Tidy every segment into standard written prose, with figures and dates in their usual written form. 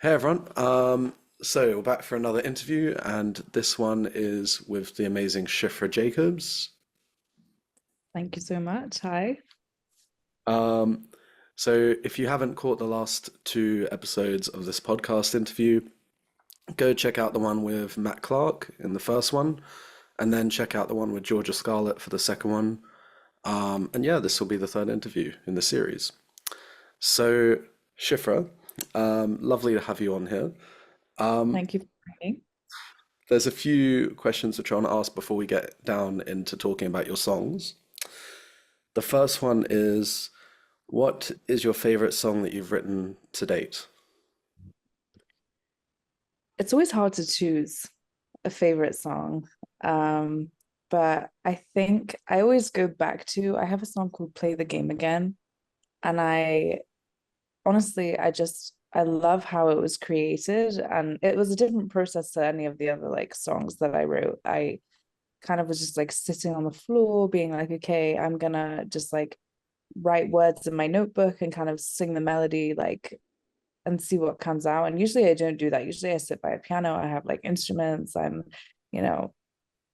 Hey everyone. So we're back for another interview, and this one is with the amazing Shifra Jacobs. Thank you so much. Hi. Um, so if you haven't caught the last two episodes of this podcast interview, go check out the one with Matt Clark in the first one, and then check out the one with Georgia Scarlett for the second one. And yeah, this will be the third interview in the series. So Shifra, lovely to have you on here. Thank you for having There's a few questions which I want to ask before we get down into talking about your songs. The first one is, what is your favorite song that you've written to date? It's always hard to choose a favorite song. Um, but I think I always go back to I have a song called Play the Game Again. And I honestly I love how it was created and it was a different process to any of the other like songs that I wrote. I kind of was just like sitting on the floor being like, okay, I'm gonna just like write words in my notebook and kind of sing the melody like and see what comes out. And usually I don't do that. Usually I sit by a piano, I have like instruments, you know,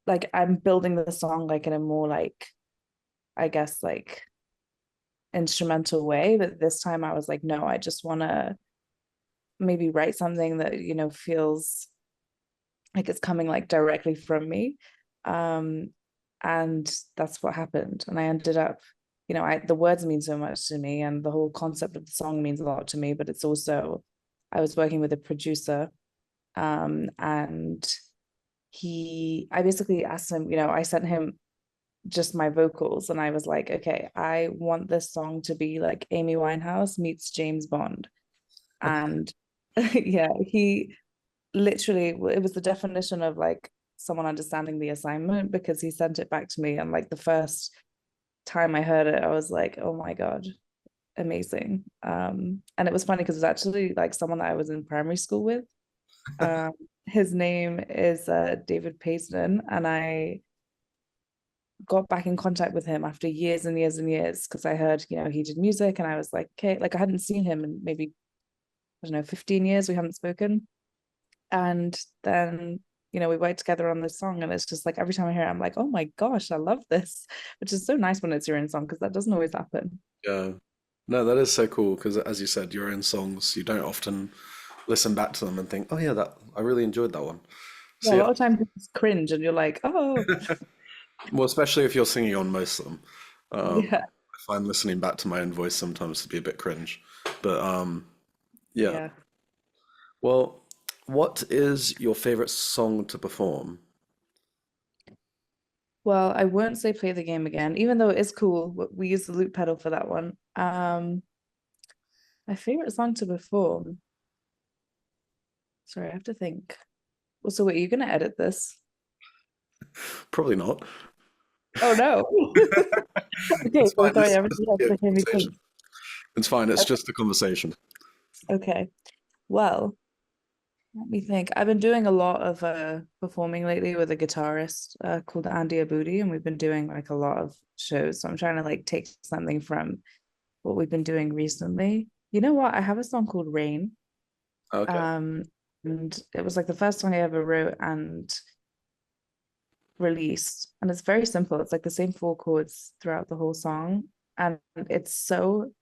like I'm building the song like in a more like, I guess, like instrumental way. But this time I was like, no, I just want to maybe write something that, feels like it's coming like directly from me. Um, and that's what happened. And I ended up, the words mean so much to me, and the whole concept of the song means a lot to me. But it's also, I was working with a producer, and I basically asked him, I sent him just my vocals, and I was like, okay, I want this song to be like Amy Winehouse meets James Bond, and yeah, he literally it was the definition of like someone understanding the assignment because he sent it back to me and like the first time I heard it I was like, oh my god, amazing. And it was funny because it's actually like someone that I was in primary school with. um his name is David Payson, and I got back in contact with him after years and years and years because I heard, he did music, and I was like, okay, like I hadn't seen him in maybe, I don't know, 15 years we hadn't spoken. And then, we worked together on this song, and it's just like every time I hear it, I'm like, oh my gosh, I love this, which is so nice when it's your own song because that doesn't always happen. Yeah. No, that is so cool because as you said, your own songs, you don't often listen back to them and think, oh yeah, that I really enjoyed that one. Yeah, So a yeah, lot of times it's cringe, and you're like, oh, well, especially if you're singing on most of them. yeah, I find listening back to my own voice sometimes to be a bit cringe. But yeah. yeah. Well, what is your favorite song to perform? Well, I won't say play the game again, even though it is cool. We use the loop pedal for that one. My favorite song to perform. Sorry, I have to think. Well, so wait, are you gonna edit this? Probably not. Oh no. Okay, It's so fine. sorry, This everybody is has a to hear me conversation. think. It's fine. It's just a conversation. Okay. Well, let me think. I've been doing a lot of performing lately with a guitarist called Andy Abudi, and we've been doing like a lot of shows. So I'm trying to like take something from what we've been doing recently. You know what? I have a song called Rain. Okay. Um, and it was like the first song I ever wrote and released. And it's very simple. It's like the same four chords throughout the whole song. And it's so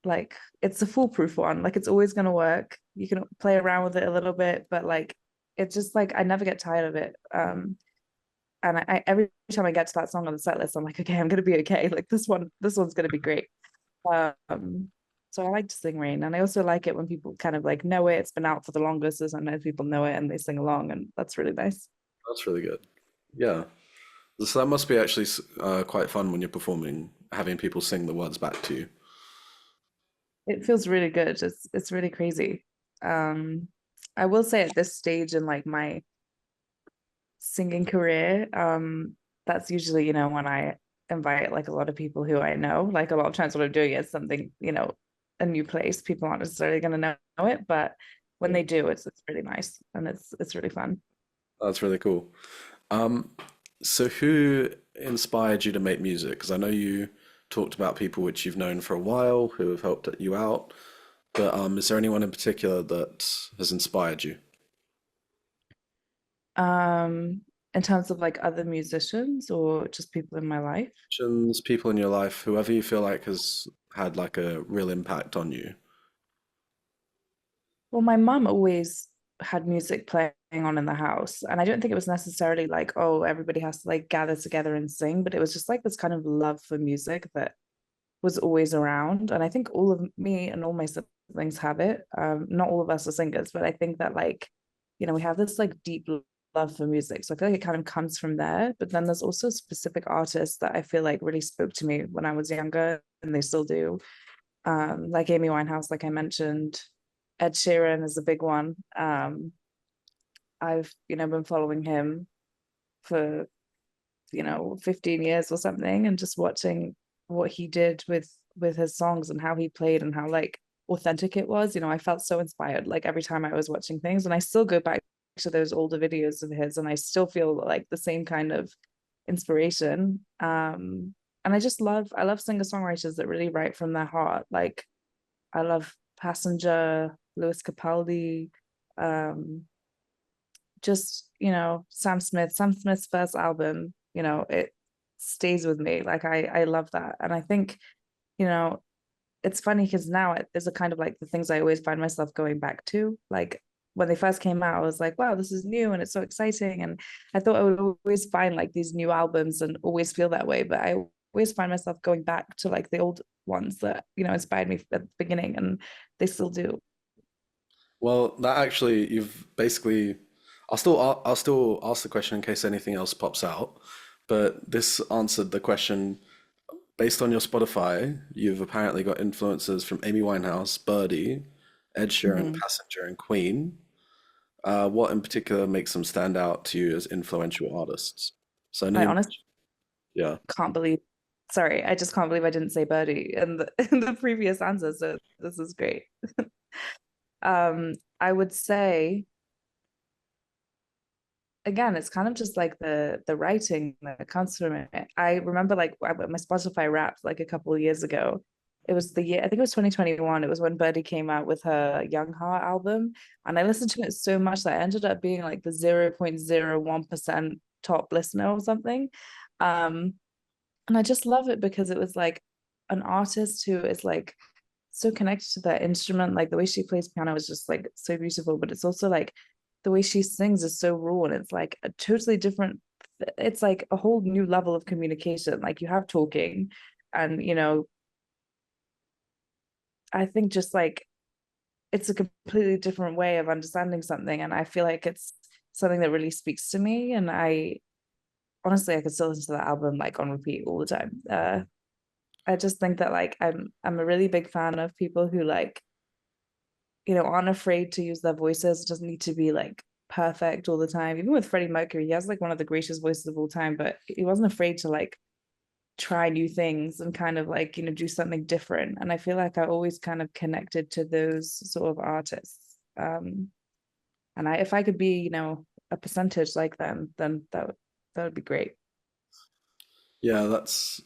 like it's a foolproof one. Like it's always gonna work. You can play around with it a little bit, but like it's just like I never get tired of it. And I every time I get to that song on the set list, I'm like, okay, I'm gonna be okay. Like this one's gonna be great. So I like to sing Rain, and I also like it when people kind of like know it. It's been out for the longest, so sometimes people know it and they sing along, and that's really nice. That's really good. Yeah. So that must be actually quite fun when you're performing, having people sing the words back to you. It feels really good. It's really crazy. Um, I will say at this stage in like my singing career, that's usually, when I invite like a lot of people who I know. Like a lot of times what I'm doing is something, a new place. People aren't necessarily gonna know it, but when Yeah. they do, it's really nice and it's really fun. That's really cool. Um, so who inspired you to make music? Because I know you talked about people which you've known for a while who have helped you out. But is there anyone in particular that has inspired you? Um, in terms of like other musicians or just people in my life. Musicians, people in your life, whoever you feel like has had like a real impact on you. Well, my mum always had music playing on in the house, and I don't think it was necessarily like, oh, everybody has to like gather together and sing, but it was just like this kind of love for music that was always around. And I think all of me and all my siblings have it. Not all of us are singers, but I think that like, we have this like deep love for music. So I feel like it kind of comes from there. But then there's also specific artists that I feel like really spoke to me when I was younger, and they still do. Like Amy Winehouse, like I mentioned. Ed Sheeran is a big one. I've, been following him for 15 years or something, and just watching what he did with his songs and how he played and how like authentic it was. I felt so inspired like every time I was watching things, and I still go back to those older videos of his and I still feel like the same kind of inspiration. And I love singer-songwriters that really write from their heart. Like I love Passenger, Lewis Capaldi, um just Sam Smith's first album, it stays with me. Like I love that. And I think, you know it's funny because now it is a kind of like the things I always find myself going back to. Like when they first came out, I was like, wow, this is new and it's so exciting. And I thought I would always find like these new albums and always feel that way, but I always find myself going back to like the old ones that inspired me at the beginning, and they still do. Well, that actually, you've basically, I'll still ask the question in case anything else pops out, but this answered the question based on your Spotify. You've apparently got influences from Amy Winehouse, Birdie, Ed Sheeran, Mhm. Passenger, and Queen. What in particular makes them stand out to you as influential artists? So I know I you honestly mentioned, yeah. can't believe, sorry, I just can't believe I didn't say Birdie in the in the previous answer. So this is great. I would say again, it's kind of just like the writing that comes from it. I remember like my Spotify Wrapped like a couple of years ago. It was the year, I think it was 2021. It was when Birdie came out with her Young Heart album. And I listened to it so much that I ended up being like the 0.01% top listener or something. Um, and I just love it because it was like an artist who is like so connected to that instrument. Like the way she plays piano is just like so beautiful, but it's also like the way she sings is so raw, and it's like a totally different, it's like a whole new level of communication. Like you have talking, and I think just like it's a completely different way of understanding something. And I feel like it's something that really speaks to me. And I honestly I could still listen to that album like on repeat all the time. I just think that like I'm a really big fan of people who like aren't afraid to use their voices. It doesn't need to be like perfect all the time. Even with Freddie Mercury, he has like one of the greatest voices of all time, but he wasn't afraid to like try new things and kind of like, do something different. And I feel like I always kind of connected to those sort of artists. And if I could be, a percentage like them, then that would be great. Yeah, that's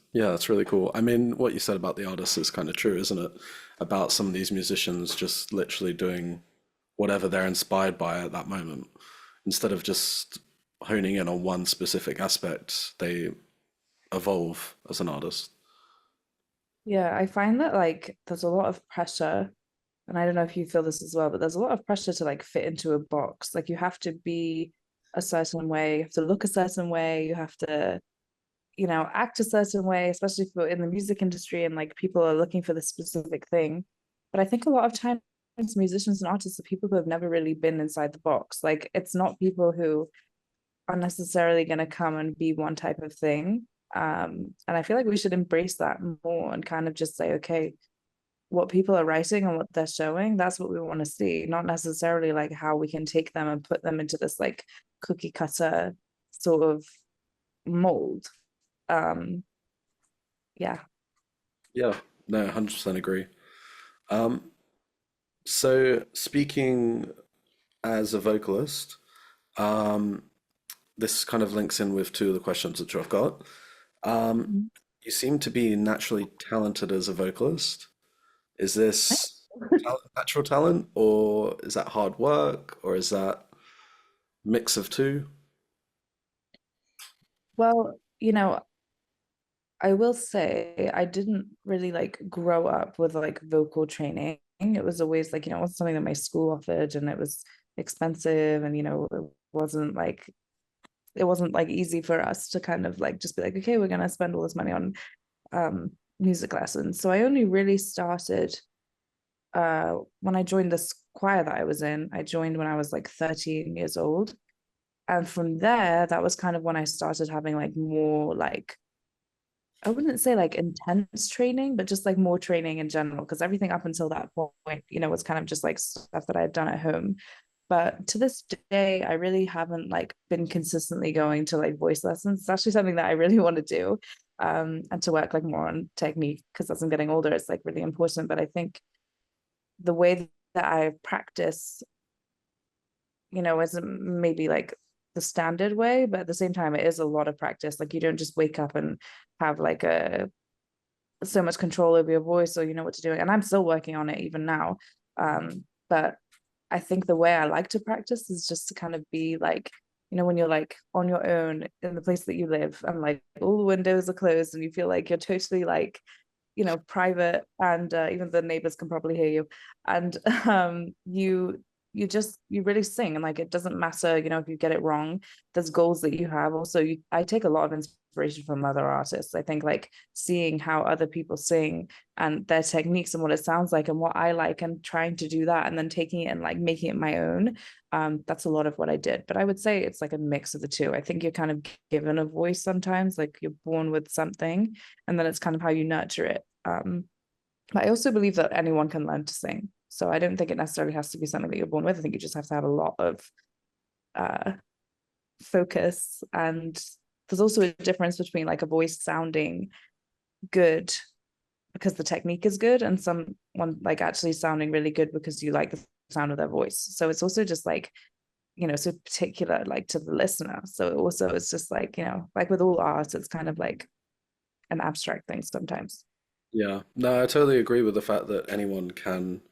really cool. I mean, what you said about the artists is kind of true, isn't it? About some of these musicians just literally doing whatever they're inspired by at that moment. Instead of just honing in on one specific aspect, they evolve as an artist. Yeah, I find that like there's a lot of pressure, and I don't know if you feel this as well, but there's a lot of pressure to like fit into a box. Like you have to be a certain way, you have to look a certain way, you have to, act a certain way, especially if you're in the music industry and like people are looking for the specific thing. But I think a lot of times musicians and artists are people who have never really been inside the box. Like it's not people who are necessarily going to come and be one type of thing. And I feel like we should embrace that more and kind of just say, okay, what people are writing and what they're showing, that's what we want to see, not necessarily like how we can take them and put them into this like cookie cutter sort of mold. Um, yeah. Yeah, no, 100% agree. Um, so speaking as a vocalist, um, this kind of links in with two of the questions that I've got. Um, Mhm. you seem to be naturally talented as a vocalist. Is this natural talent, or is that hard work, or is that mix of two? Well, I will say I didn't really like grow up with like vocal training. It was always like, it wasn't something that my school offered and it was expensive and it wasn't like easy for us to kind of like just be like, okay, we're gonna spend all this money on music lessons. So I only really started when I joined this choir that I was in. I joined when I was like 13 years old. And from there, that was kind of when I started having like more like I wouldn't say like intense training, but just like more training in general, because everything up until that point, was kind of just like stuff that I had done at home. But to this day, I really haven't like been consistently going to like voice lessons. It's actually something that I really want to do, and to work like more on technique because as I'm getting older, it's like really important. But I think the way that I practice, isn't maybe like the standard way, but at the same time, it is a lot of practice. Like you don't just wake up and have like a so much control over your voice or you know what to do. And I'm still working on it even now. But I think the way I like to practice is just to kind of be like, when you're like on your own in the place that you live and like all the windows are closed and you feel like you're totally like, private and even the neighbors can probably hear you. And you really sing and like it doesn't matter, if you get it wrong. There's goals that you have. Also, I take a lot of inspiration from other artists. I think like seeing how other people sing and their techniques and what it sounds like and what I like and trying to do that and then taking it and like making it my own. That's a lot of what I did. But I would say it's like a mix of the two. I think you're kind of given a voice sometimes, like you're born with something, and then it's kind of how you nurture it. But I also believe that anyone can learn to sing. So I don't think it necessarily has to be something that you're born with. I think you just have to have a lot of uh, focus. And there's also a difference between like a voice sounding good because the technique is good and someone like actually sounding really good because you like the sound of their voice. So it's also just like, so particular like to the listener. So also it's just like, like with all art, it's kind of like an abstract thing sometimes. Yeah, no, I totally agree with the fact that anyone can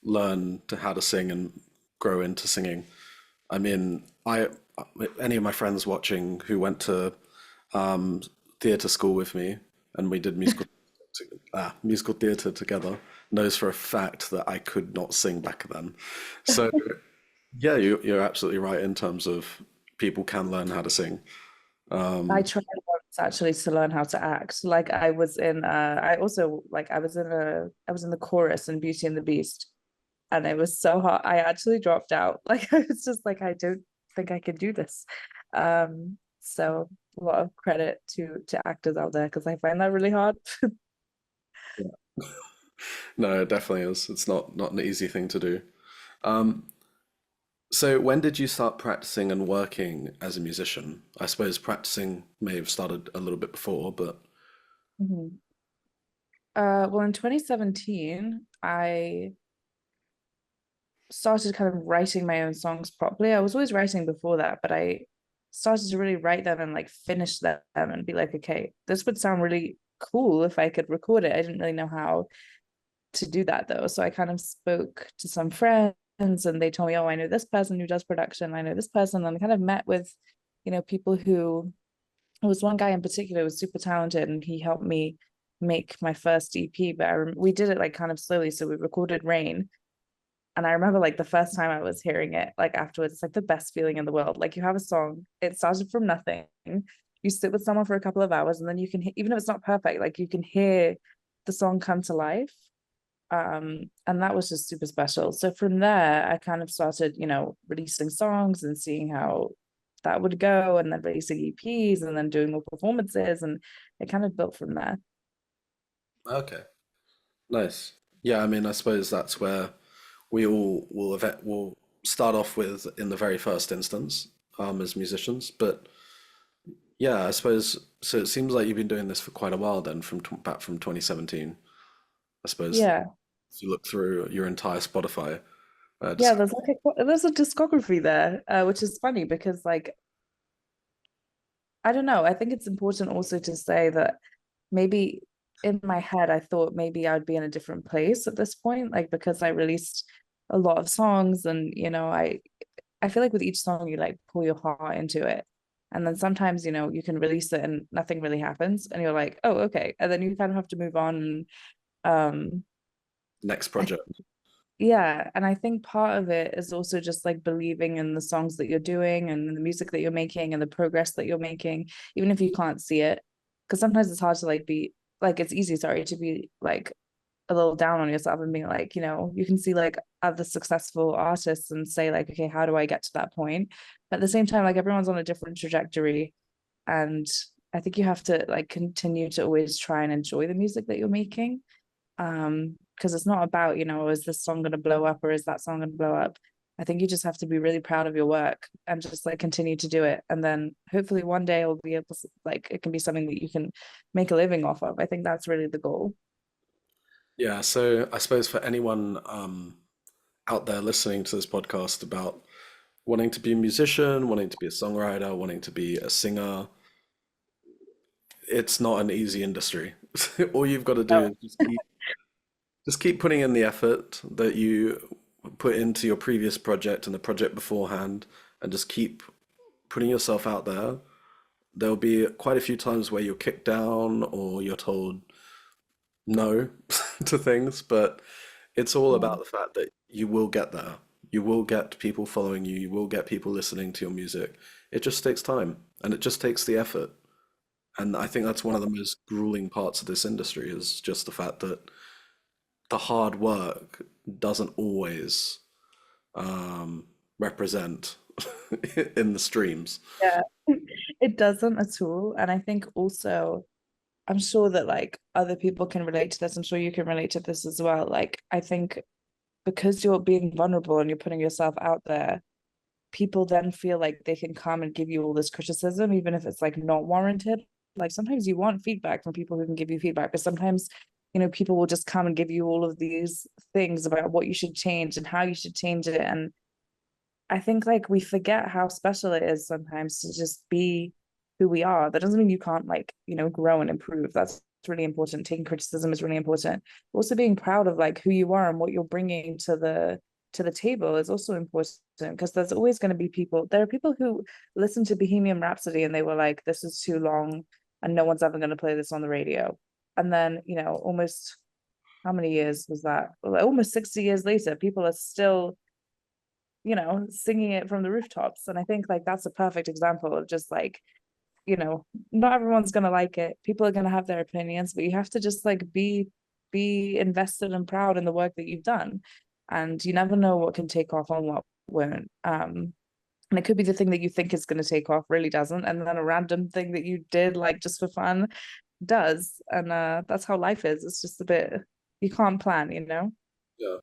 learn to how to sing and grow into singing. I mean, any of my friends watching who went to um, theatre school with me and we did musical theatre together knows for a fact that I could not sing back then. So yeah, you're absolutely right in terms of people can learn how to sing. I tried once actually to learn how to act. Like I was in I also like I was in the chorus in Beauty and the Beast and it was so hard. I actually dropped out. Like I was just like I don't think I could do this. So a lot of credit to actors out there because I find that really hard. No, it definitely is. It's not an easy thing to do. Um, So when did you start practicing and working as a musician? I suppose practicing may have started a little bit before, but Mhm. Well, in 2017, I started kind of writing my own songs properly. I was always writing before that, but I started to really write them and like finish them and be like, okay, this would sound really cool if I could record it. I didn't really know how to do that though. So I kind of spoke to some friends and they told me, oh, I know this person who does production. I know this person. And I kind of met with, people who, there was one guy in particular who was super talented and he helped me make my first EP. But we did it like kind of slowly. So we recorded Rain and I remember like the first time I was hearing it, like afterwards, it's like the best feeling in the world. Like you have a song, it started from nothing. You sit with someone for a couple of hours and then you can, even if it's not perfect, like you can hear the song come to life. And that was just super special. So from there, I kind of started, releasing songs and seeing how that would go, and then releasing EPs and then doing more performances. And it kind of built from there. okay, nice. Yeah, I mean, I suppose that's where we all will start off with in the very first instance, as musicians. But yeah, I suppose so. It seems like you've been doing this for quite a while then, back from 2017. I suppose Yeah. if you look through your entire Spotify, Yeah, just there's a discography there, which is funny because like I don't know. I think it's important also to say that maybe in my head, I thought maybe I'd be in a different place at this point, like because I released a lot of songs and I feel like with each song you like pour your heart into it. And then sometimes, you can release it and nothing really happens and you're like, oh, okay. And then you kind of have to move on. And Next I project. yeah, and I think part of it is also just like believing in the songs that you're doing and the music that you're making and the progress that you're making, even if you can't see it. Because sometimes it's hard to like be like it's easy, sorry, to be like a little down on yourself and being like, you can see like other successful artists and say like, okay, how do I get to that point? But at the same time, like everyone's on a different trajectory. And I think you have to like continue to always try and enjoy the music that you're making. Because it's not about, is this song going to blow up or is that song going to blow up? I think you just have to be really proud of your work and just like continue to do it. And then hopefully one day it'll be able to, like, it can be something that you can make a living off of. I think that's really the goal. Yeah, so I suppose for anyone out there listening to this podcast about wanting to be a musician, wanting to be a songwriter, wanting to be a singer, it's not an easy industry. All you've got to do No. is just keep putting in the effort that you put into your previous project and the project beforehand, and just keep putting yourself out there. There'll be quite a few times where you're kicked down or you're told no to things, but it's all Yeah. about the fact that you will get there. You will get people following you, you will get people listening to your music. It just takes time and it just takes the effort. And I think that's one of the most grueling parts of this industry is just the fact that the hard work doesn't always represent in the streams. Yeah. It doesn't at all. And I think also, I'm sure that like other people can relate to this. I'm sure you can relate to this as well. Like, I think because you're being vulnerable and you're putting yourself out there, people then feel like they can come and give you all this criticism, even if it's like not warranted. Like sometimes you want feedback from people who can give you feedback, but sometimes, people will just come and give you all of these things about what you should change and how you should change it. And I think like we forget how special it is sometimes to just be who we are. That doesn't mean you can't like, grow and improve. That's really important. Taking criticism is really important. Also being proud of like who you are and what you're bringing to the table is also important because there's always going to be people. There are people who listen to Bohemian Rhapsody and they were like, this is too long and no one's ever going to play this on the radio. And then, almost how many years was that? Well, almost 60 years later, people are still singing it from the rooftops. And I think like that's a perfect example of just like, you know, not everyone's gonna like it. People are gonna have their opinions, but you have to just like be invested and proud in the work that you've done. And you never know what can take off and what won't. And it could be the thing that you think is going to take off really doesn't, and then a random thing that you did like just for fun does. And that's how life is. It's just a bit you can't plan. Yeah.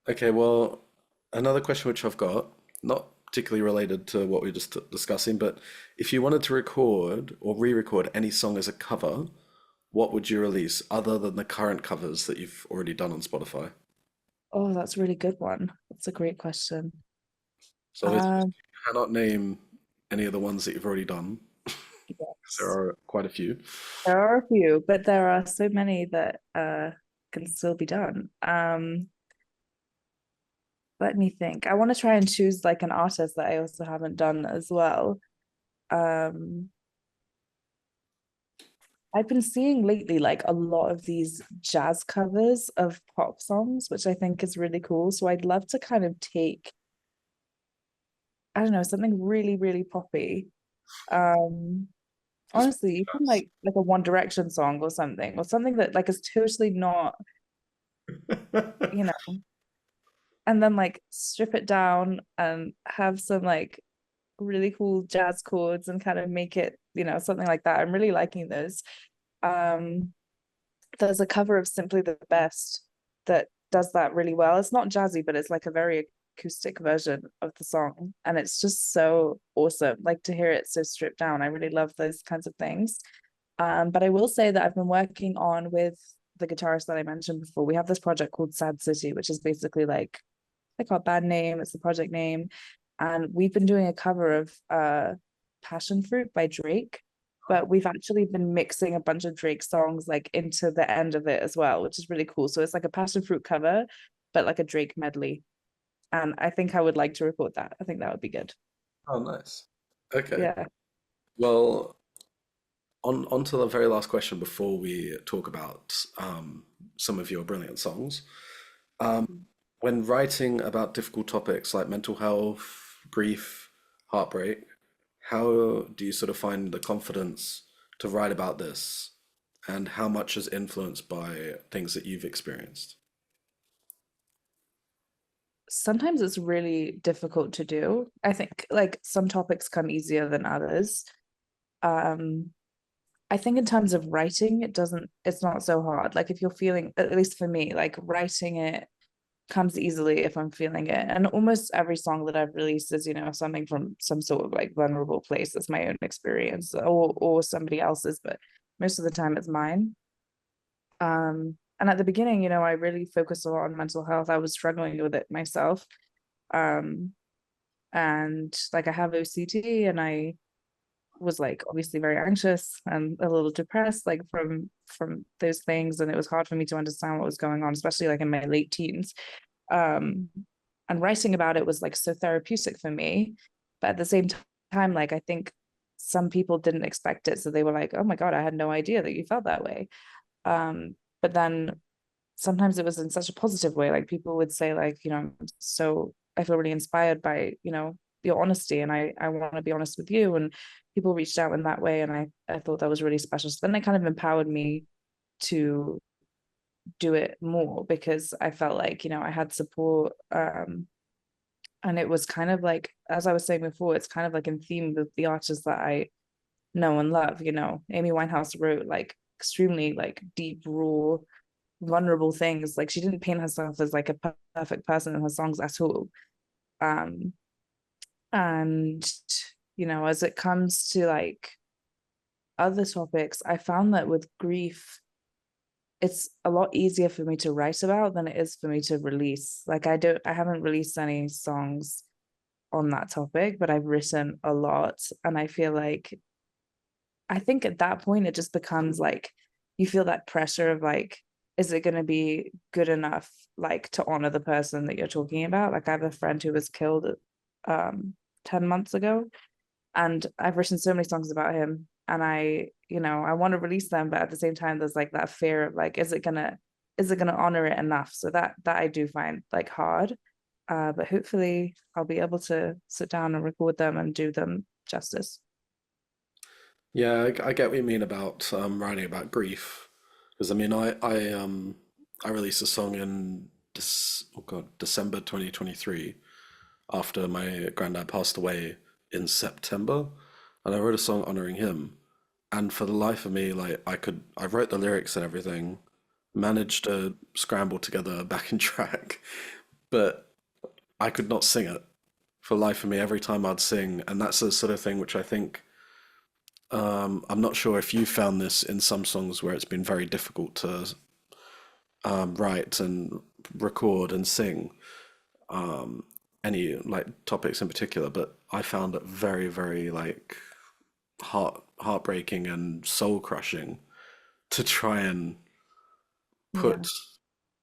Okay, well, another question which I've got, not particularly related to what we were just discussing, but if you wanted to record or re-record any song as a cover, what would you release other than the current covers that you've already done on Spotify? Oh, that's a really good one. That's a great question. So obviously Um, you cannot name any of the ones that you've already done. There yes. are quite a few. There are a few, but there are so many that can still be done. Let me think. I want to try and choose like an artist that I also haven't done as well. Um, I've been seeing lately like a lot of these jazz covers of pop songs, which I think is really cool. So I'd love to kind of take, I don't know, something really, really poppy. Um, Just Honestly, even like a One Direction song or something that like is totally not, you know, and then like strip it down and have some like really cool jazz chords and kind of make it, something like that. I'm really liking those. Um, there's a cover of Simply the Best that does that really well. It's not jazzy, but it's like a very acoustic version of the song. And it's just so awesome. Like to hear it so stripped down. I really love those kinds of things. But I will say that I've been working on with the guitarist that I mentioned before. We have this project called Sad City, which is basically like our band name, it's the project name. And we've been doing a cover of Passion Fruit by Drake. but we've actually been mixing a bunch of Drake songs like into the end of it as well, which is really cool. So it's like a passion fruit cover, but like a Drake medley. And I think I would like to record that. I think that would be good. Oh, nice. Okay. Yeah. Well, on to the very last question before we talk about some of your brilliant songs. When writing about difficult topics like mental health, grief, heartbreak, how do you sort of find the confidence to write about this, and how much is influenced by things that you've experienced? Sometimes it's really difficult to do. I think like some topics come easier than others. Um, I think in terms of writing, it's not so hard. Like if you're feeling, at least for me, like writing it comes easily if I'm feeling it. And almost every song that I've released is, something from some sort of like vulnerable place. That's my own experience or somebody else's, but most of the time it's mine. And at the beginning, I really focused a lot on mental health. I was struggling with it myself. Um, and like I have OCD and I was like obviously very anxious and a little depressed like from those things, and it was hard for me to understand what was going on, especially like in my late teens. um and writing about it was like so therapeutic for me, but at the same time, like I think some people didn't expect it, so they were like, oh my god, I had no idea that you felt that way. But then sometimes it was in such a positive way, like people would say like, so I feel really inspired by your honesty, and I want to be honest with you, and people reached out in that way, and I thought that was really special. So then it kind of empowered me to do it more because I felt like I had support. And it was kind of like, as I was saying before, it's kind of like in theme with the artists that I know and love. Amy Winehouse wrote like extremely like deep, raw, vulnerable things. Like she didn't paint herself as like a perfect person in her songs at all. um and as it comes to like other topics, I found that with grief, it's a lot easier for me to write about than it is for me to release. Like I haven't released any songs on that topic, but I've written a lot, and I feel like I think at that point it just becomes like you feel that pressure of like, is it going to be good enough like to honor the person that you're talking about? Like I have a friend who was killed 10 months ago, and I've written so many songs about him, and I want to release them, but at the same time there's like that fear of like, is it gonna honor it enough? So that I do find like hard. But hopefully I'll be able to sit down and record them and do them justice. Yeah, I get what you mean about writing about grief, because I mean, I released a song in December 2023 after my granddad passed away in September, and I wrote a song honoring him. And for the life of me, like I wrote the lyrics and everything, managed to scramble together a backing track, but I could not sing it for the life of me every time I'd sing. And that's the sort of thing which I think, I'm not sure if you found this in some songs where it's been very difficult to write and record and sing any like topics in particular, but I found it very, very like heartbreaking and soul crushing to try and Yeah. put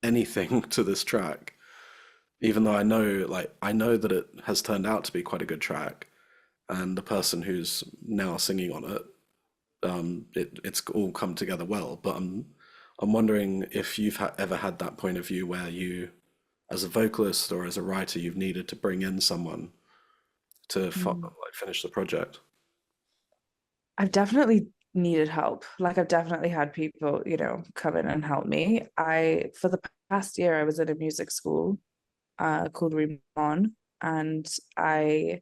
anything to this track, even though I know that it has turned out to be quite a good track, and the person who's now singing on it, it's all come together well. But I'm wondering if you've ever had that point of view where you, as a vocalist or as a writer, you've needed to bring in someone to Mm. like finish the project. I've definitely needed help. Like I've definitely had people, come in and help me. For the past year, I was at a music school called Remon, and I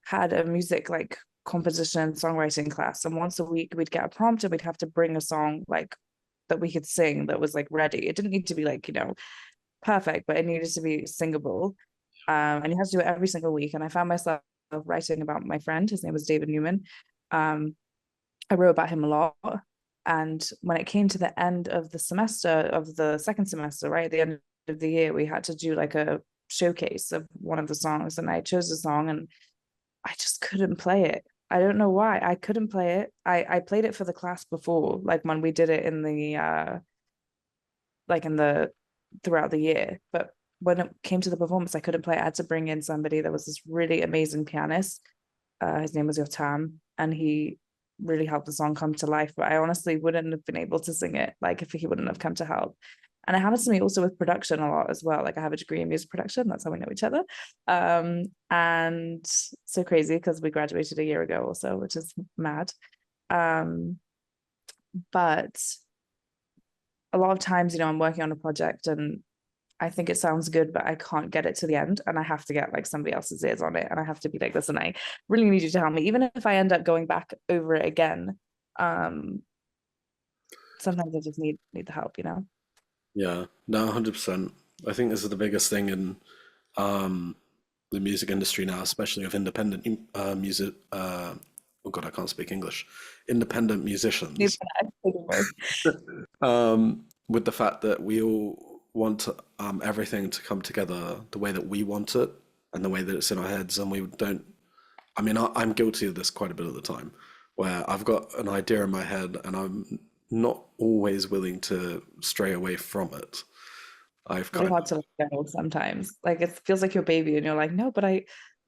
had a music like composition songwriting class. And once a week we'd get a prompt and we'd have to bring a song like that we could sing that was like ready. It didn't need to be like, perfect, but it needed to be singable. And you had to do it every single week. And I found myself writing about my friend. His name was David Newman. Um, I wrote about him a lot. And when it came to the end of the semester, of the second semester, right, at the end of the year, we had to do like a showcase of one of the songs. And I chose a song and I just couldn't play it. I don't know why. I couldn't play it. I played it for the class before, like when we did it in the like in the throughout the year. But when it came to the performance, I couldn't play. I had to bring in somebody. There was this really amazing pianist. His name was Yotam, and he really helped the song come to life. But I honestly wouldn't have been able to sing it like if he wouldn't have come to help. And it happens to me also with production a lot as well. Like I have a degree in music production. That's how we know each other. And so crazy because we graduated a year ago also, which is mad. But a lot of times, I'm working on a project and I think it sounds good, but I can't get it to the end. And I have to get like somebody else's ears on it. And I have to be like, listen, I really need you to help me. Even if I end up going back over it again, sometimes I just need the help, Yeah, no, 100%. I think this is the biggest thing in um, the music industry now, especially of independent music. Oh God, I can't speak English. Independent musicians. With the fact that we all want everything to come together the way that we want it and the way that it's in our heads, and we don't. I mean, I'm guilty of this quite a bit of the time, where I've got an idea in my head and I'm not always willing to stray away from it. I've Really kind hard to let go sometimes. Like it feels like your baby, and you're like, no, but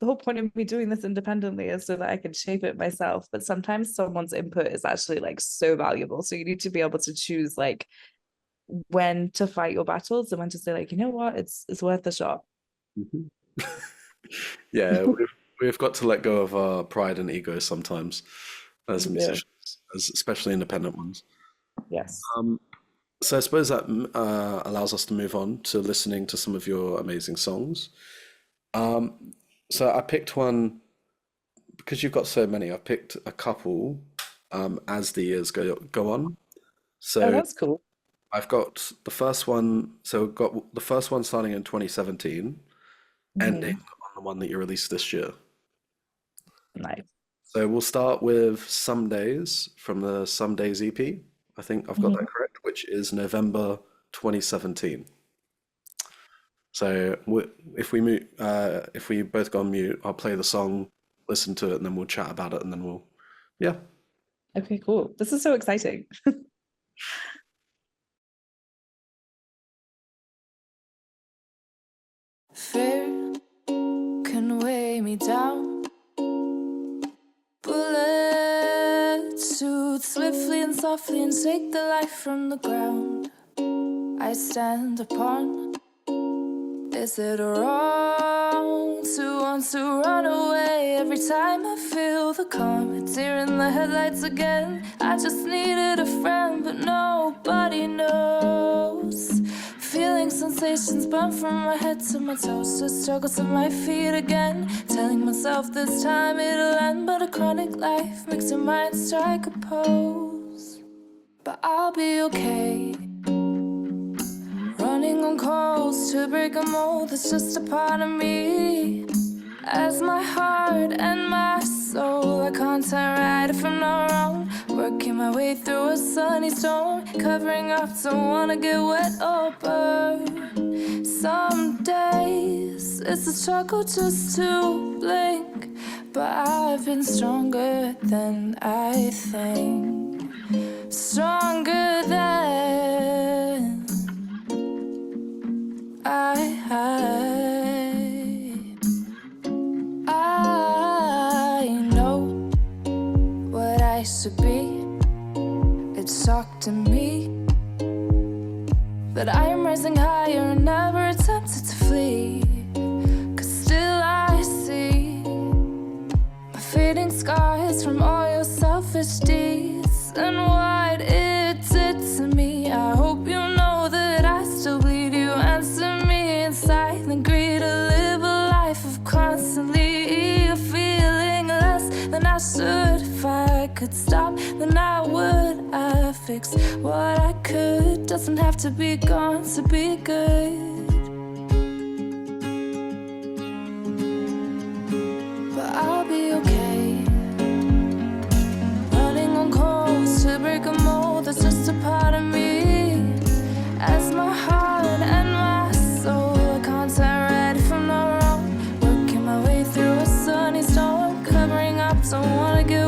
the whole point of me doing this independently is so that I can shape it myself. But sometimes someone's input is actually like so valuable. So you need to be able to choose like when to fight your battles and when to say, like, you know what, it's worth a shot. of, yeah, we've got to let go of our pride and ego sometimes as Yeah. musicians, as especially independent ones. Yes. So I suppose that allows us to move on to listening to some of your amazing songs. So I picked one because you've got so many. I picked a couple as the years go on. Oh, So that's cool. I've got the first one. So I've got the first one starting in 2017, ending Hmm. on the one that you released this year. Nice. So we'll start with Some Days from the Some Days EP. I think I've got Mhm. that correct, which is November 2017. So if we both go on mute, I'll play the song, listen to it, and then we'll chat about it, and then yeah. Okay, cool. This is so exciting. Fear can weigh me down. Bullets shoot swiftly and softly and shake the life from the ground. I stand upon. Is it wrong to want to run away every time I feel the calm? A deer in the headlights again. I just needed a friend, but nobody knows. Feeling sensations burn from my head to my toes. Just struggle to my feet again. Telling myself this time it'll end, but a chronic life makes your mind strike a pose. But I'll be okay. Running on calls to break a mold that's just a part of me. As my heart and my soul, I can't tell right from no wrong. Working my way through a sunny storm, covering up, don't wanna get wet or burn. Some days it's a struggle just to blink, but I've been stronger than I think. Stronger than I know what I should be. It's shocking me that I am rising higher and never attempted to flee. 'Cause still I see my fading scars from all your selfish deeds and what it did to me. I hope you know that I still bleed. You answer me in silent greed. To live a life of constantly feeling less than I should. If I could stop, then I would. I fix what I could. Doesn't have to be gone to be good. But I'll be okay. Running on coals to break a mold that's just a part of me. As my heart and my soul, I can't tell right from no wrong. Working my way through a sunny storm, covering up, don't wanna give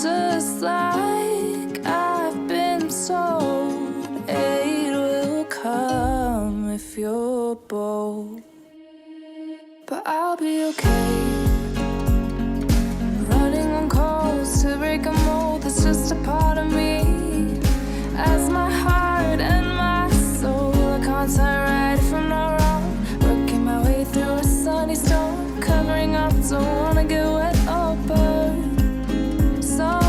just like I've been told. Aid will come if you're bold, but I'll be okay. Running on calls to break a mold that's just a part of me. As my heart and my soul, I can't tell right from the wrong. Working my way through a sunny storm, covering up, don't wanna get wet or burn someday.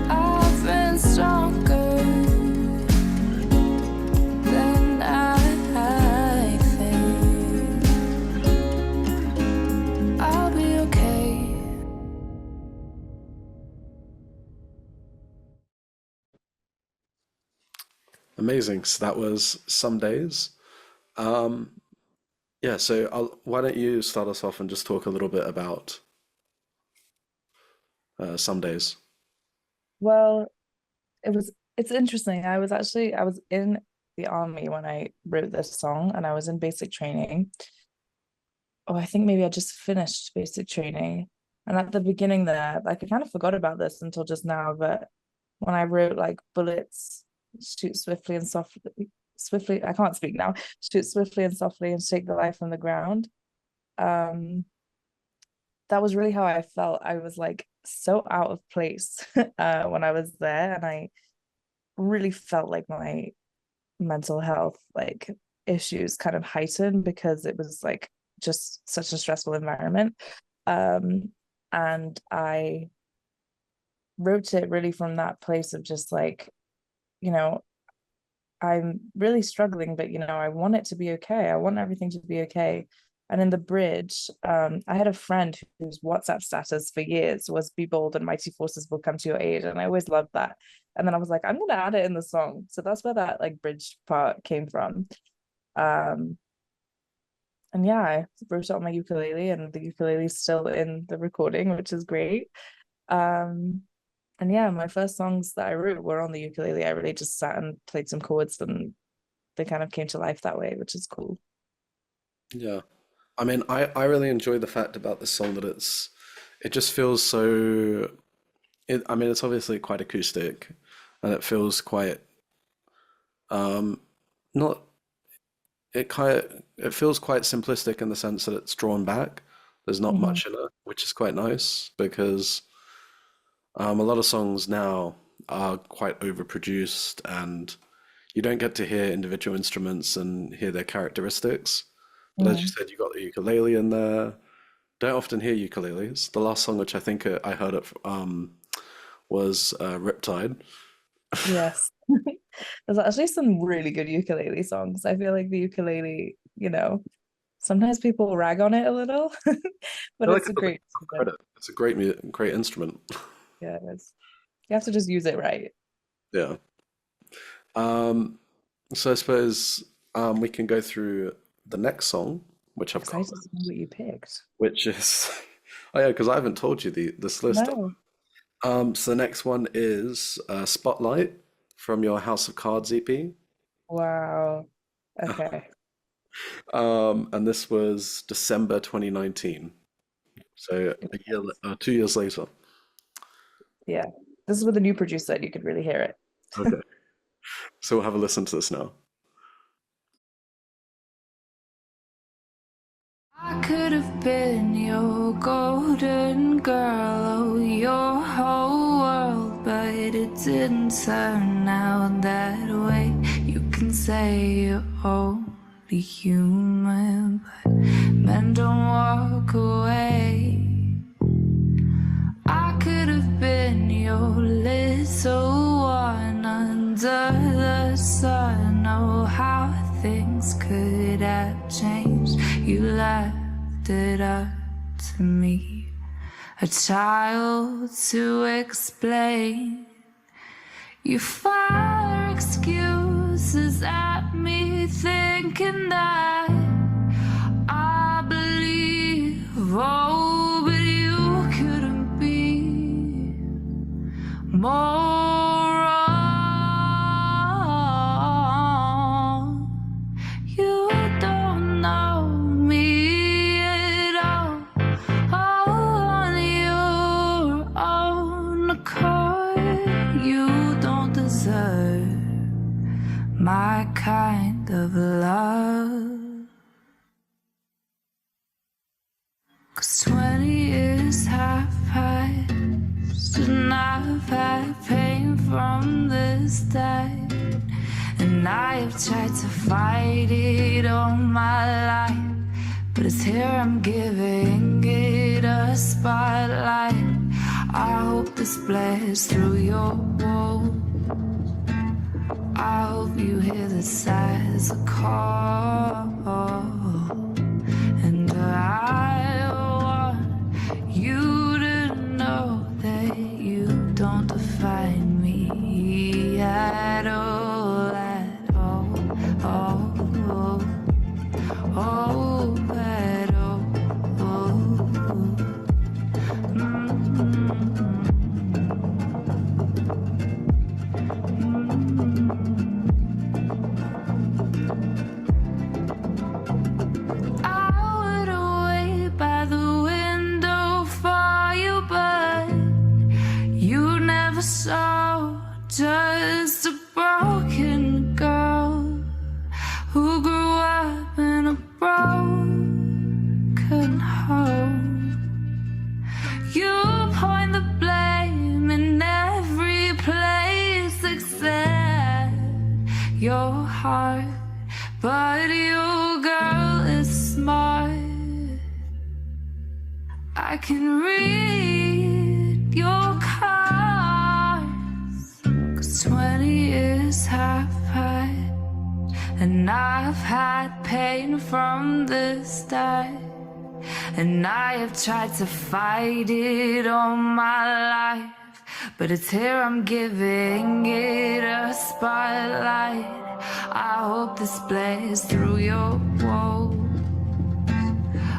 I've been stronger than I think. I'll be okay. Amazing. So that was Some Days. Yeah, so why don't you start us off and just talk a little bit about Some Days? Well, it's interesting. I was in the army when I wrote this song, and I was in basic training. Oh, I think maybe I just finished basic training. And at the beginning there, like I kind of forgot about this until just now, but when I wrote like bullets shoot swiftly and softly, I can't speak now, shoot swiftly and softly and shake the life from the ground. Um, that was really how I felt. I was like so out of place when I was there, and I really felt like my mental health like issues kind of heightened because it was like just such a stressful environment. And I wrote it really from that place of just like, you know, I'm really struggling, but I want it to be okay. I want everything to be okay. And in the bridge, I had a friend whose WhatsApp status for years was "Be bold and mighty forces will come to your aid," and I always loved that. And then I was like, I'm gonna add it in the song. So that's where that like bridge part came from. Um, and yeah, I wrote it on my ukulele, and the ukulele is still in the recording, which is great. Um, and yeah, my first songs that I wrote were on the ukulele. I really just sat and played some chords, and they kind of came to life that way, which is cool. Yeah. I mean, I really enjoy the fact about this song that it just feels so I mean, it's obviously quite acoustic, and it feels quite not it feels quite simplistic in the sense that it's drawn back. There's not Mhm. much in it, which is quite nice because a lot of songs now are quite overproduced, and you don't get to hear individual instruments and hear their characteristics. But as you Mhm. said, you got the ukulele in there. Don't often hear ukuleles. The last song which I think I heard it was Riptide. Yes. There's actually some really good ukulele songs. I feel like the ukulele, sometimes people rag on it a little, but I like it's it a doesn't great get enough instrument. credit. It's a great instrument. Yeah, it is. You have to just use it right. Yeah. Um, so I suppose we can go through the next song, which I've got, Excited to know what you picked. which is oh yeah, because I haven't told you this list. No. So the next one is Spotlight from your House of Cards EP. Wow. Okay. And this was December 2019. So 2 years later. Yeah. This is with a new producer, and you could really hear it. Okay. So we'll have a listen to this now. I could have been your golden girl, oh, your whole world, but it didn't turn out that way. You can say you're only human, but men don't walk away. I could have been your little one under the sun. Oh, how things could have changed. You left it up to me, a child to explain. You fire excuses at me, thinking that I believe. Oh, but you couldn't be more wrong. love. 'Cause 20 years have passed, and I've had pain from this day, and I have tried to fight it all my life, but it's here I'm giving it a spotlight. I hope this blares through your wall. I hope you hear this as a call, and I want you to know that you don't define me at all, at all, oh, oh, oh, at all, oh, I would wait by the window for you, but you never saw just a broken girl who grew up in a broken home. You point the blame in every place except your heart, but your girl is smart. I can read your cards, 'cause 20 years have passed, and I've had pain from this day, and I have tried to fight it all my life, but it's here I'm giving it a spotlight. I hope this blares through your walls.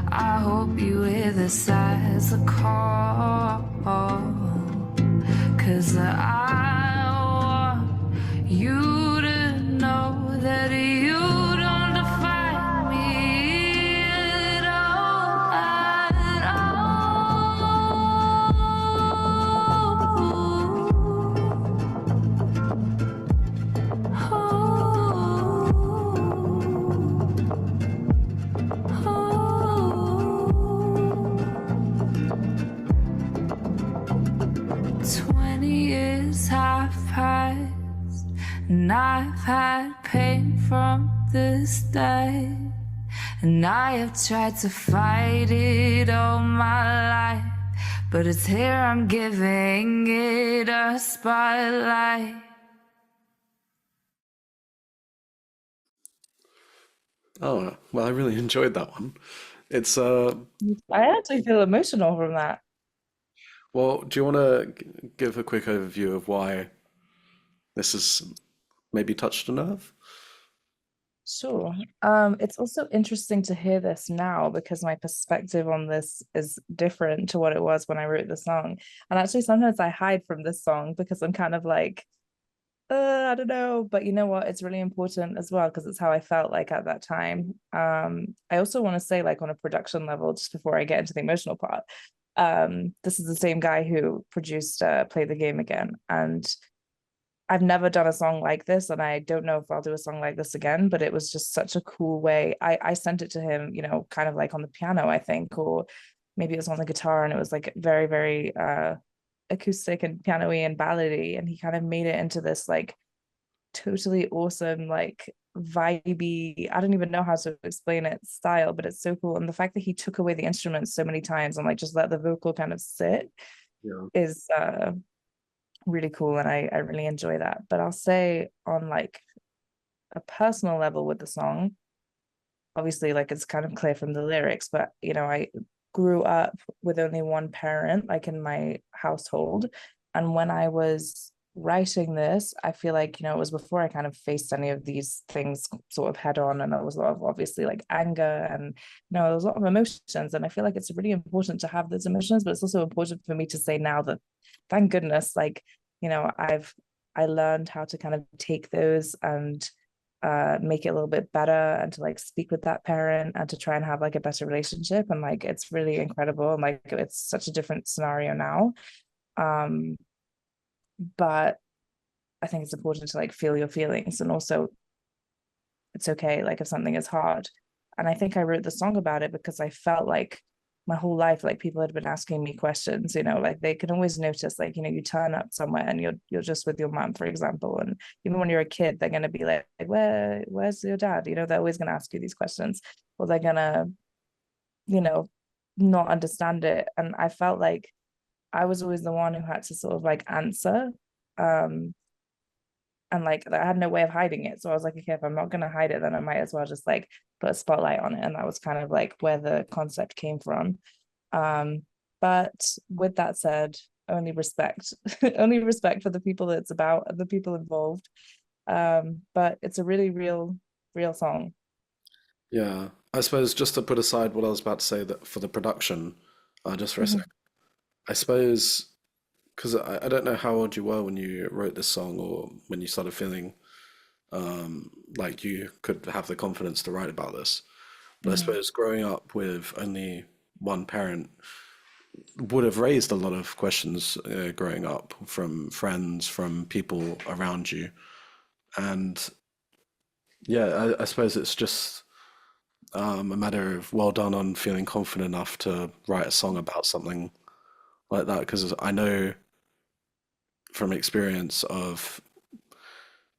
I hope you hear this as a call, 'cause I want you to know that you don't define me at all, at all. 20 years have passed, and I've had pain from this day, and I have tried to fight it all my life, but it's here I'm giving it a spotlight. Oh, well, I really enjoyed that one. It's I actually feel emotional from that. well, do you want to give a quick overview of why this has maybe touched a nerve? Sure. It's also interesting to hear this now because my perspective on this is different to what it was when I wrote the song. And actually, sometimes I hide from this song because I'm kind of like, I don't know. But you know what? It's really important as well because it's how I felt like at that time. I also want to say, like, on a production level, just before I get into the emotional part, this is the same guy who produced Play the Game Again. And I've never done a song like this, and I don't know if I'll do a song like this again, but it was just such a cool way. I sent it to him, you know, kind of like on the piano, I think, or maybe it was on the guitar, and it was like very, very acoustic and piano-y and ballady, and he kind of made it into this like totally awesome, like vibey, I don't even know how to explain it, style, but it's so cool. And the fact that he took away the instruments so many times and like just let the vocal kind of sit Yeah. is really cool, and I really enjoy that. But I'll say on like a personal level with the song, obviously like it's kind of clear from the lyrics, but you know, I grew up with only one parent like in my household, and when I was writing this, I feel like, you know, it was before I kind of faced any of these things sort of head on, and there was a lot of obviously like anger, and you know, there was a lot of emotions, and I feel like it's really important to have those emotions, but it's also important for me to say now that thank goodness, like, you know, I learned how to kind of take those and make it a little bit better, and to like speak with that parent and to try and have like a better relationship, and like it's really incredible, and like it's such a different scenario now. But I think it's important to like feel your feelings, and also it's okay, like if something is hard. And I think I wrote the song about it because I felt like my whole life, like people had been asking me questions, like they can always notice, like, you turn up somewhere and you're just with your mom, for example. And even when you're a kid, they're gonna be like, where's your dad? They're always gonna ask you these questions, or they're gonna, you know, not understand it. And I felt like I was always the one who had to sort of like answer. Um, and like I had no way of hiding it. So I was like, okay, if I'm not gonna hide it, then I might as well just like put a spotlight on it. And that was kind of like where the concept came from. Um, but with that said, only respect, only respect for the people that it's about and the people involved. But it's a really real song. Yeah, I suppose just to put aside what I was about to say that for the production, just for a sec, Mhm. I suppose because I don't know how old you were when you wrote this song or when you started feeling like you could have the confidence to write about this. But I Mhm. suppose growing up with only one parent would have raised a lot of questions growing up from friends, from people around you. And yeah, I suppose it's just a matter of well done on feeling confident enough to write a song about something like that. Because I know from experience of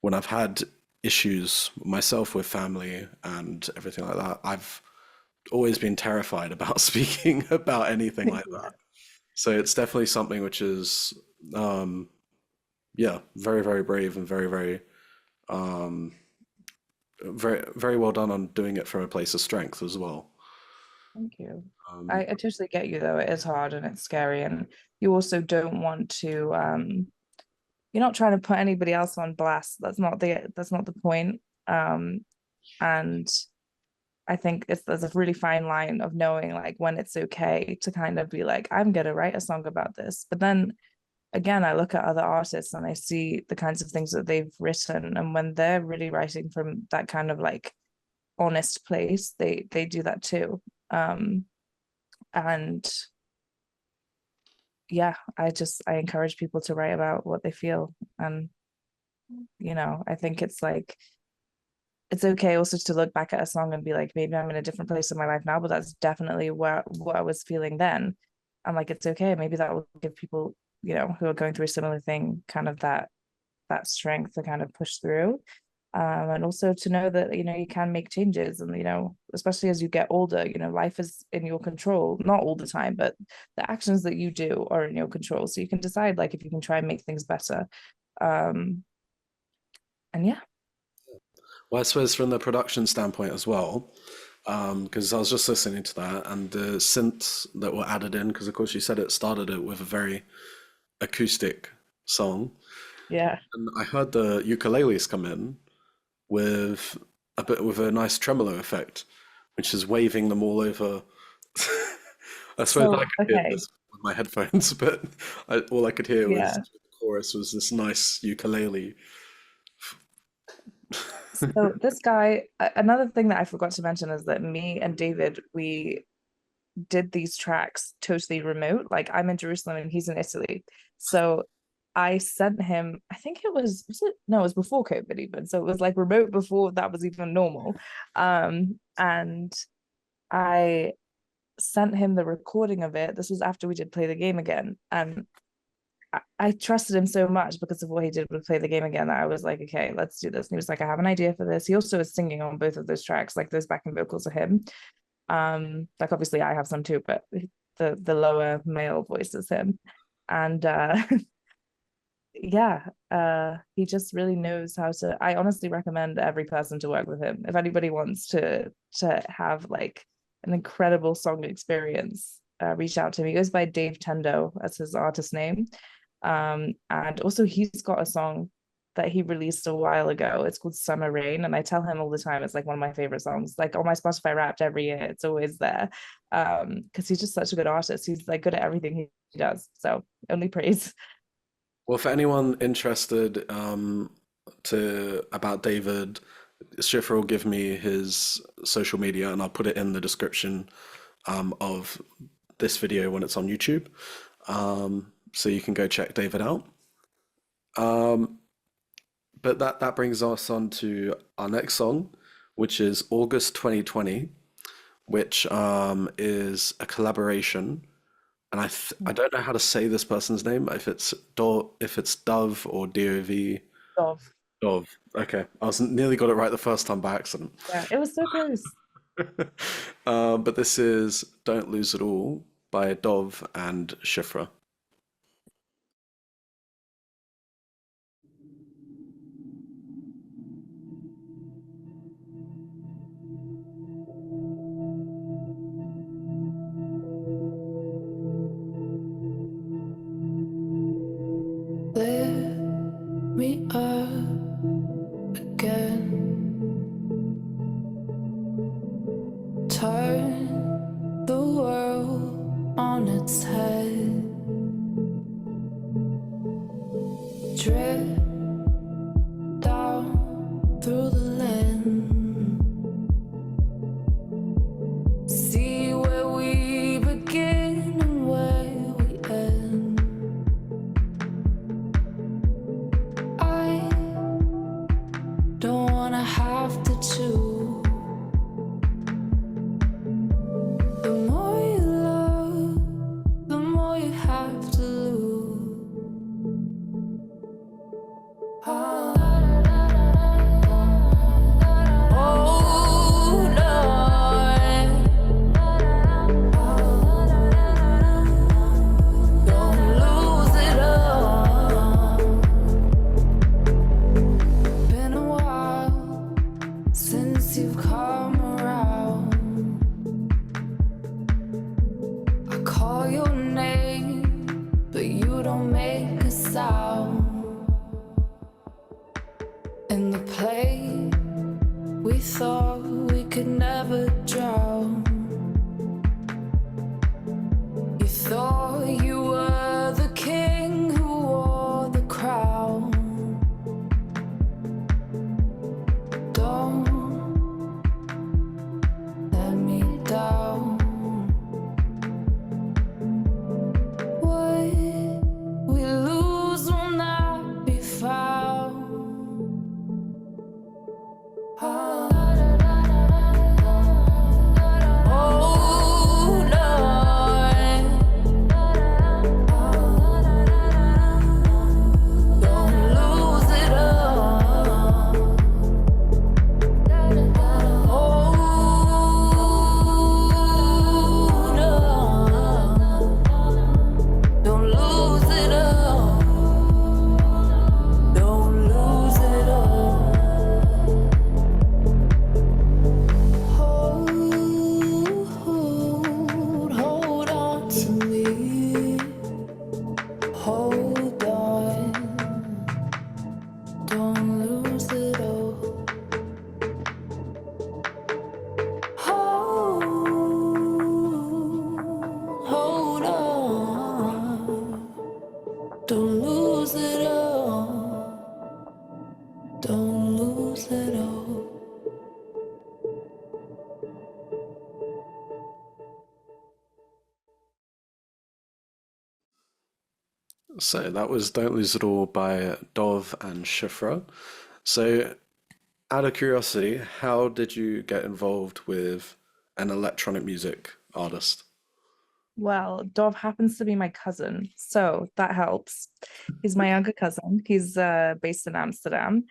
when I've had issues myself with family and everything like that, I've always been terrified about speaking about anything like Yeah. that. So it's definitely something which is, um, yeah, very, very brave and very, very, very, very well done on doing it from a place of strength as well. Thank you. Um, I totally get you though. It is hard and it's scary, and you also don't want to you're not trying to put anybody else on blast. That's not the point. And I think there's a really fine line of knowing like when it's okay to kind of be like, I'm gonna write a song about this. But then again, I look at other artists and I see the kinds of things that they've written, and when they're really writing from that kind of like honest place, they do that too. Um, and yeah, I encourage people to write about what they feel. And I think it's like it's okay also to look back at a song and be like, maybe I'm in a different place in my life now, but that's definitely what I was feeling then. I'm like, it's okay. Maybe that will give people, who are going through a similar thing, kind of that strength to kind of push through. And also to know that, you can make changes, and, especially as you get older, life is in your control, not all the time, but the actions that you do are in your control. So you can decide like if you can try and make things better. Um, and yeah. well, I suppose from the production standpoint as well, because I was just listening to that and the synths that were added in, because of course you said it started it with a very acoustic song, Yeah. and I heard the ukuleles come in with with a nice tremolo effect, which is waving them all over. I suppose I So, could hear okay. this with my headphones, but all I could hear was Yeah. the chorus was this nice ukulele. So this guy, another thing that I forgot to mention is that me and David, we did these tracks totally remote. Like I'm in Jerusalem and he's in Italy. So I sent him, I think was it? No, it was before COVID even. So it was like remote before that was even normal. And I sent him the recording of it. This was after we did Play the Game Again. And I trusted him so much because of what he did with Play the Game Again that I was like, okay, let's do this. And he was like, I have an idea for this. He also is singing on both of those tracks, like those backing vocals are him. Like obviously I have some too, but the lower male voice is him. And yeah, he just really knows how to. I honestly recommend every person to work with him. If anybody wants to have like an incredible song experience, reach out to him. He goes by Dave Tendo as his artist name. And also he's got a song that he released a while ago. It's called Summer Rain, and I tell him all the time it's like one of my favorite songs. Like on my Spotify Wrapped every year, it's always there. Because he's just such a good artist. He's like good at everything he does. So only praise. Well, for anyone interested to about David, Shifra will give me his social media, and I'll put it in the description of this video when it's on YouTube, so you can go check David out. But that brings us on to our next song, which is August 2020, which is a collaboration. And I don't know how to say this person's name, if it's Dove or Dov. Dove. Dove. Okay, nearly got it right the first time by accident. Yeah, it was so close. But this is "Don't Lose It All" by Dove and Shifra. Lift me up again. Turn the world on its head. Drip down through the lens. See where we begin and where we end. I don't wanna have to choose. The more you love, the more you have to lose. Hold on. Don't lose it all. Been a while since you've come around. I call your name, but you don't make a sound. In the play, we thought we could never drown. You thought you were the king who wore the crown. Don't let me down. What we lose will not be found. Hold on. Don't lose it all. Hold on. Don't lose it all. Don't lose it all. Hold on to me. Hold on. Don't lose it all. Hold on. Don't lose it all. Don't lose it all. So that was "Don't Lose It All" by Dove and Shifra. So, out of curiosity, how did you get involved with an electronic music artist? Well, Dov happens to be my cousin, so that helps. He's my younger cousin. He's based in Amsterdam.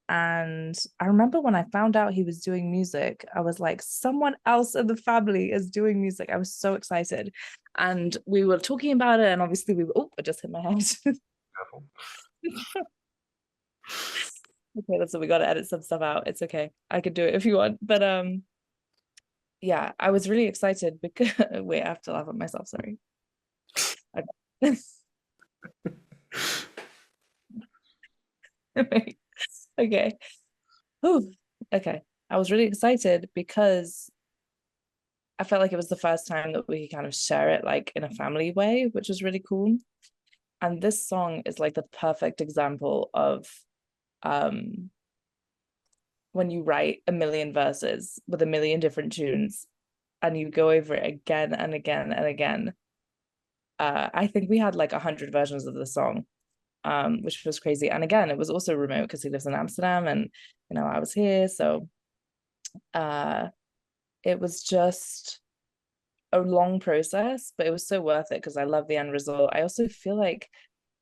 And I remember when I found out he was doing music, I was like, someone else in the family is doing music. I was so excited. And we were talking about it, and obviously I just hit my head. Okay, that's what we gotta edit some stuff out. It's okay. I could do it if you want. But yeah, I was really excited because wait, I have to laugh at myself, sorry. Okay. Wait. Okay. Whew. Okay. I was really excited because I felt like it was the first time that we could kind of share it like in a family way, which was really cool. And this song is like the perfect example of when you write a million verses with a million different tunes and you go over it again and again and again. I think we had like 100 versions of the song, which was crazy. And again, it was also remote because he lives in Amsterdam and I was here. So uh, it was just a long process, but it was so worth it because I love the end result. I also feel like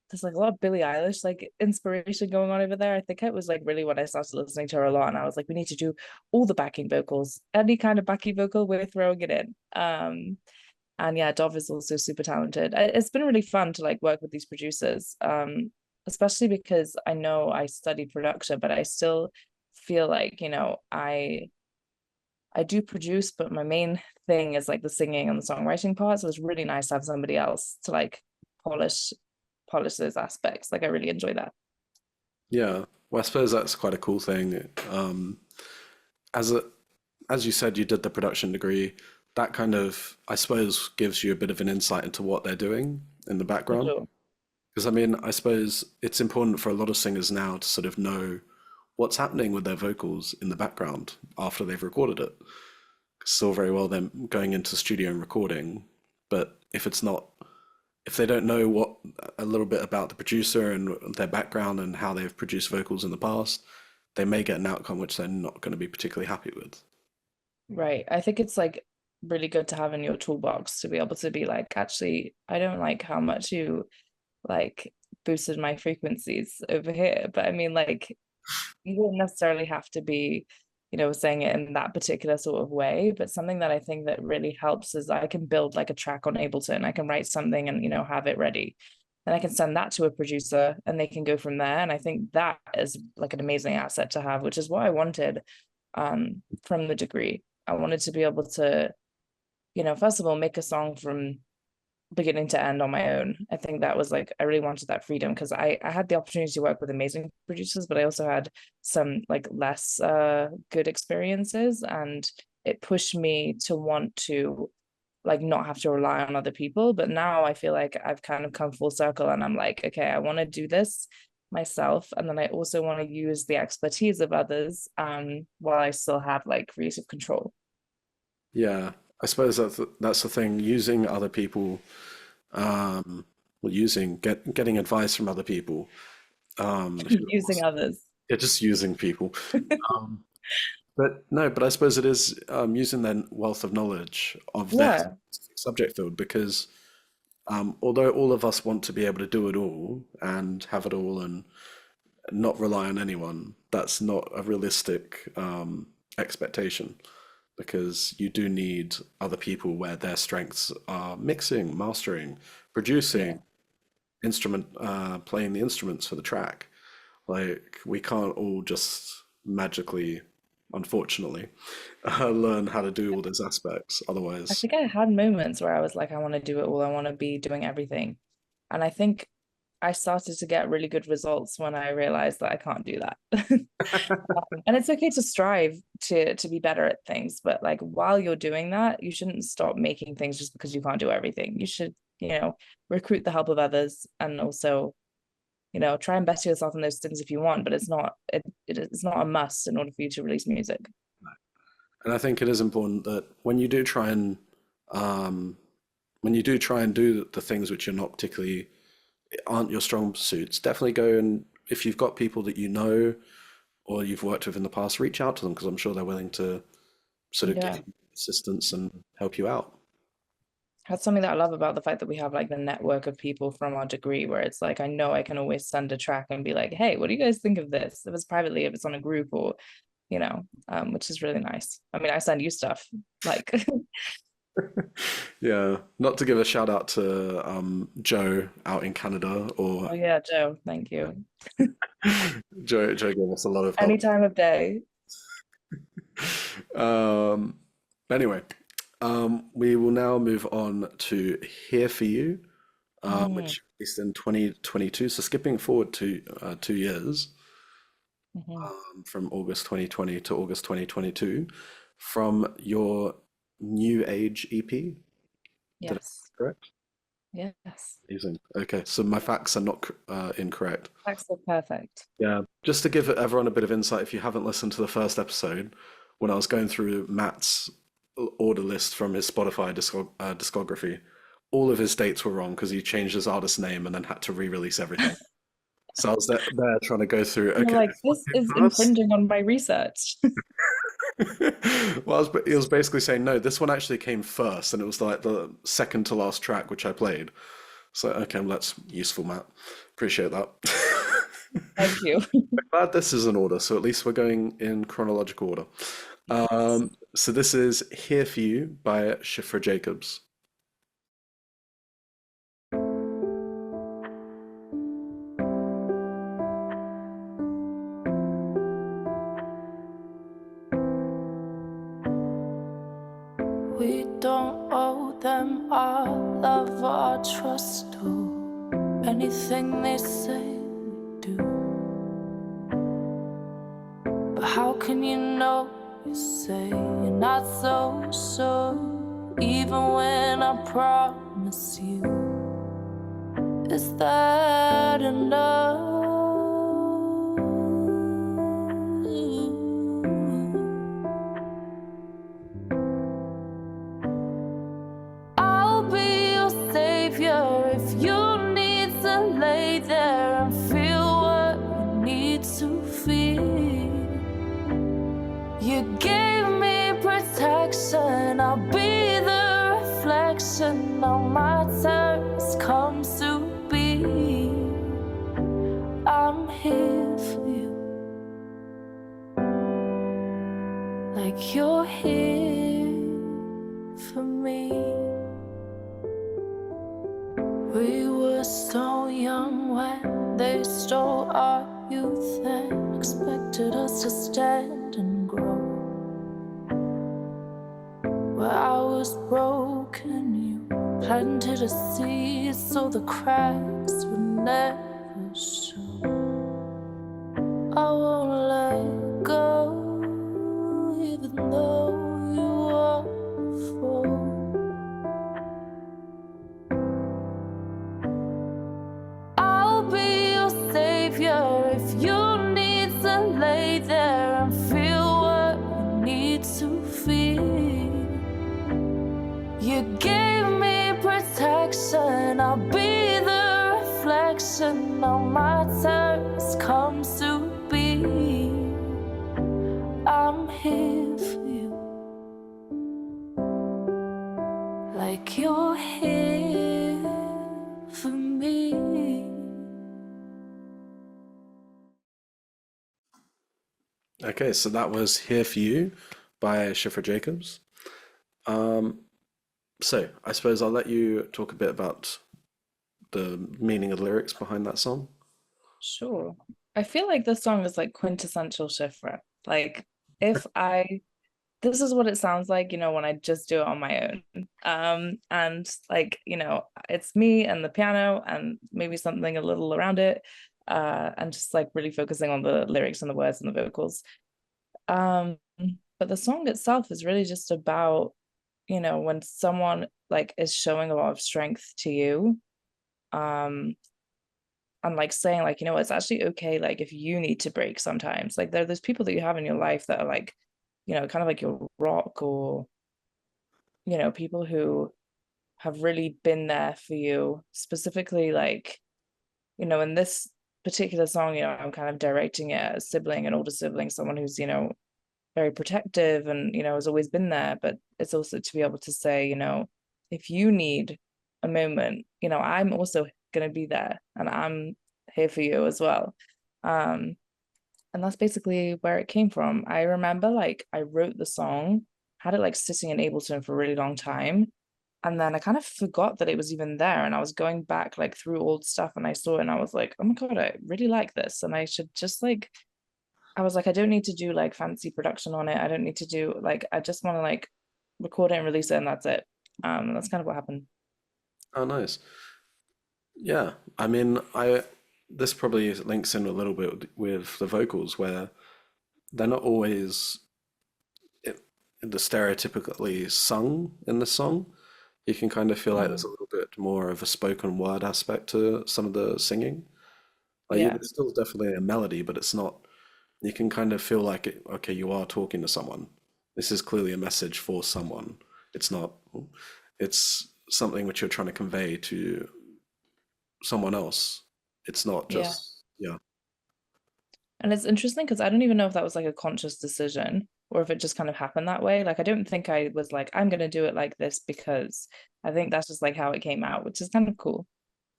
there's like a lot of Billie Eilish like inspiration going on over there. I think it was like really when I started listening to her a lot, and I was like, we need to do all the backing vocals, any kind of backing vocal, we're throwing it in. And yeah, Dov is also super talented. It's been really fun to like work with these producers, especially because I know I studied production, but I still feel like, I do produce, but my main thing is like the singing and the songwriting part. So it's really nice to have somebody else to like polish those aspects. Like I really enjoy that. Yeah. Well, I suppose that's quite a cool thing. As a as you said, you did the production degree. That kind of, I suppose, gives you a bit of an insight into what they're doing in the For background. sure. Because I mean, I suppose it's important for a lot of singers now to sort of know what's happening with their vocals in the background after they've recorded it. It's all very well them going into the studio and recording, but if they don't know what a little bit about the producer and their background and how they've produced vocals in the past, they may get an outcome which they're not going to be particularly happy with. Right. I think it's like really good to have in your toolbox to be able to be like, actually, I don't like how much you like boosted my frequencies over here. But I mean, like, you don't necessarily have to be, saying it in that particular sort of way. But something that I think that really helps is I can build like a track on Ableton. I can write something and, have it ready. And I can send that to a producer and they can go from there. And I think that is like an amazing asset to have, which is what I wanted from the degree. I wanted to be able to, first of all, make a song from beginning to end on my own. I think that was like I really wanted that freedom because I had the opportunity to work with amazing producers, but I also had some like less good experiences, and it pushed me to want to like not have to rely on other people. But now I feel like I've kind of come full circle and I'm like, okay, I want to do this myself, and then I also want to use the expertise of others while I still have like creative control. Yeah, I suppose that's the thing. Using other people, well, getting advice from other people. If you Using others. Yeah, just using people. Um, but no, but I suppose it is using their wealth of knowledge of their Yeah. specific subject field because although all of us want to be able to do it all and have it all and not rely on anyone, that's not a realistic expectation because you do need other people where their strengths are mixing, mastering, Yeah. producing, playing the instruments for the track. Like we can't all just magically, unfortunately, learn how to do all those aspects. I Otherwise, think I had moments where I was like, I want to do it all. I want to be doing everything. And I think I started to get really good results when I realized that I can't do that. And it's okay to strive to be better at things, but like while you're doing that, you shouldn't stop making things just because you can't do everything. You should, recruit the help of others and also, try and better yourself in those things if you want, but it's not a must in order for you to release music. and I think it is important that um, when you do try and do the things which you're not particularly aren't your strong suits, definitely go and if you've got people that you know or you've worked with in the past, reach out to them because I'm sure they're willing to sort of give Yeah. you assistance and help you out. That's something that I love about the fact that we have like the network of people from our degree where it's like I know I can always send a track and be like, hey, what do you guys think of this? If it's privately, if it's on a group or, which is really nice. I mean, I send you stuff like Yeah, not to give a shout out to Joe out in Canada or oh yeah, Joe, thank you. Joe gave us a lot of Any help. time of day. Um, anyway, we will now move on to Here For You, Mm, which is in 2022. So skipping forward to 2 years, mhm. from August 2020 to August 2022, from your New Age EP. Did I get Yes. that correct? Yes. Amazing. Okay, so my facts are not incorrect. That's so perfect. Yeah, just to give everyone a bit of insight, if you haven't listened to the first episode, when I was going through Matt's order list from his Spotify discography, all of his dates were wrong because he changed his artist name and then had to re-release everything. So I was there trying to go through, You're okay, like, what this came is first? infringing on my research. Well, it was basically saying, no, this one actually came first, and it was like the second to last track which I played. So, okay, well, that's useful, Matt. Appreciate that. Thank you. Glad this is in order, so at least we're going in chronological order. Yes. So this is Here For You by Shifra Jacobs. We don't owe them our love or our trust or anything they say we do. But how can you know? You say you're not so sure, even when I promise you. Is that enough? I'll be your savior if you need to lay there and feel what you need to feel. You gave me protection, I'll be the reflection on my terms comes to be. I'm here for you, like you're here for me. We were so young when they stole our youth and expected us to stand and grow. Where I was broken, you planted a seed so the cracks would never show. I won't let go, even though you waterfall. I'll be your savior if you need to lay there and feel what you need to feel. You gave me protection, I'll be the reflection on my terms comes to be. I'm here for you, like you're here for me. Okay, so that was Here For You by Shifra Jacobs. So I suppose I'll let you talk a bit about the meaning of the lyrics behind that song. Sure. I feel like this song is like quintessential Shifra. Like if I this is what it sounds like, when I just do it on my own. And like, it's me and the piano and maybe something a little around it. And just like really focusing on the lyrics and the words and the vocals. But the song itself is really just about, when someone like is showing a lot of strength to you, and like saying like, it's actually okay, like if you need to break sometimes. Like there are those people that you have in your life that are like, kind of like your rock, or people who have really been there for you, specifically like, in this particular song, I'm kind of directing it at a sibling, an older sibling, someone who's, very protective and, has always been there. But it's also to be able to say, if you need a moment, I'm also going to be there and I'm here for you as well. And that's basically where it came from. I remember like I wrote the song, had it like sitting in Ableton for a really long time. And then I kind of forgot that it was even there. And I was going back like through old stuff and I saw it and I was like, oh my God, I really like this. And I should just like, I was like, I don't need to do like fancy production on it. I don't need to do like, I just want to like record it and release it and that's it. That's kind of what happened. Oh, nice. Yeah, I mean, I this probably links in a little bit with the vocals where they're not always i- the stereotypically sung in the song. You can kind of feel like there's Mm. a little bit more of a spoken word aspect to some of the singing. Like Yeah. it's still definitely a melody, but it's not. You can kind of feel like okay, you are talking to someone. This is clearly a message for someone. It's not. It's something which you're trying to convey to someone else. It's not Yeah. just yeah. And it's interesting because I don't even know if that was like a conscious decision. or if it just kind of happened that way. Like I don't think I was like, I'm gonna do it like this, because I think that's just like how it came out, which is kind of cool.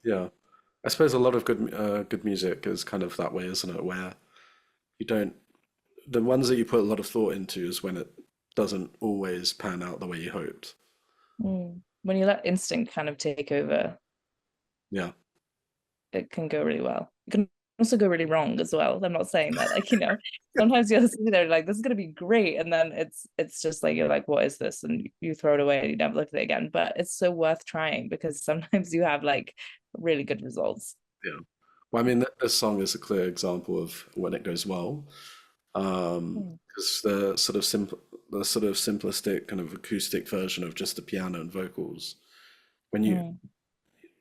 Yeah. I suppose a lot of good music is kind of that way, isn't it? Where you don't, the ones that you put a lot of thought into is when it doesn't always pan out the way you hoped. When you let instinct kind of take over, Yeah. it can go really well. It can also go really wrong as well. I'm not saying that, like, you know, sometimes you're sitting there like, this is gonna be great, and then it's just like, you're like, what is this? And you throw it away and you never look at it again. But it's so worth trying, because sometimes you have like really good results. Yeah. Well, I mean, this song is a clear example of when it goes well. Because the sort of simplistic kind of acoustic version of just the piano and vocals, when you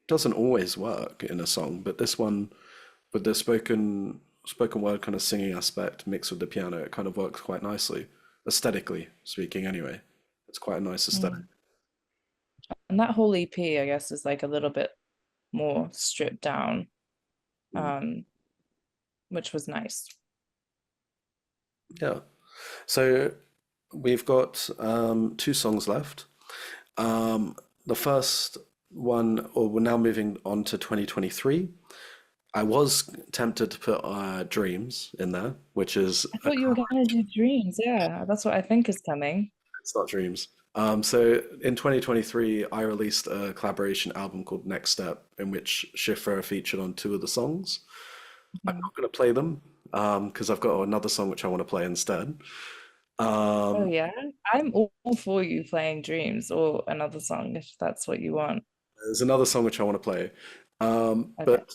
doesn't always work in a song, but this one with the spoken word kind of singing aspect mixed with the piano, it kind of works quite nicely, aesthetically speaking. Anyway, it's quite a nice aesthetic. And that whole EP, I guess, is like a little bit more stripped down, which was nice. Yeah. So we've got two songs left. The first one, or we're now moving on to 2023. I was tempted to put Dreams in there, which is I thought you were gonna do Dreams. Yeah, that's what I think is coming. it's not Dreams. So in 2023, I released a collaboration album called Next Step, in which Shifra featured on two of the songs. I'm not going to play them because I've got another song which I want to play instead. Oh yeah, I'm all for you playing Dreams or another song if that's what you want. There's another song which I want to play, Okay. but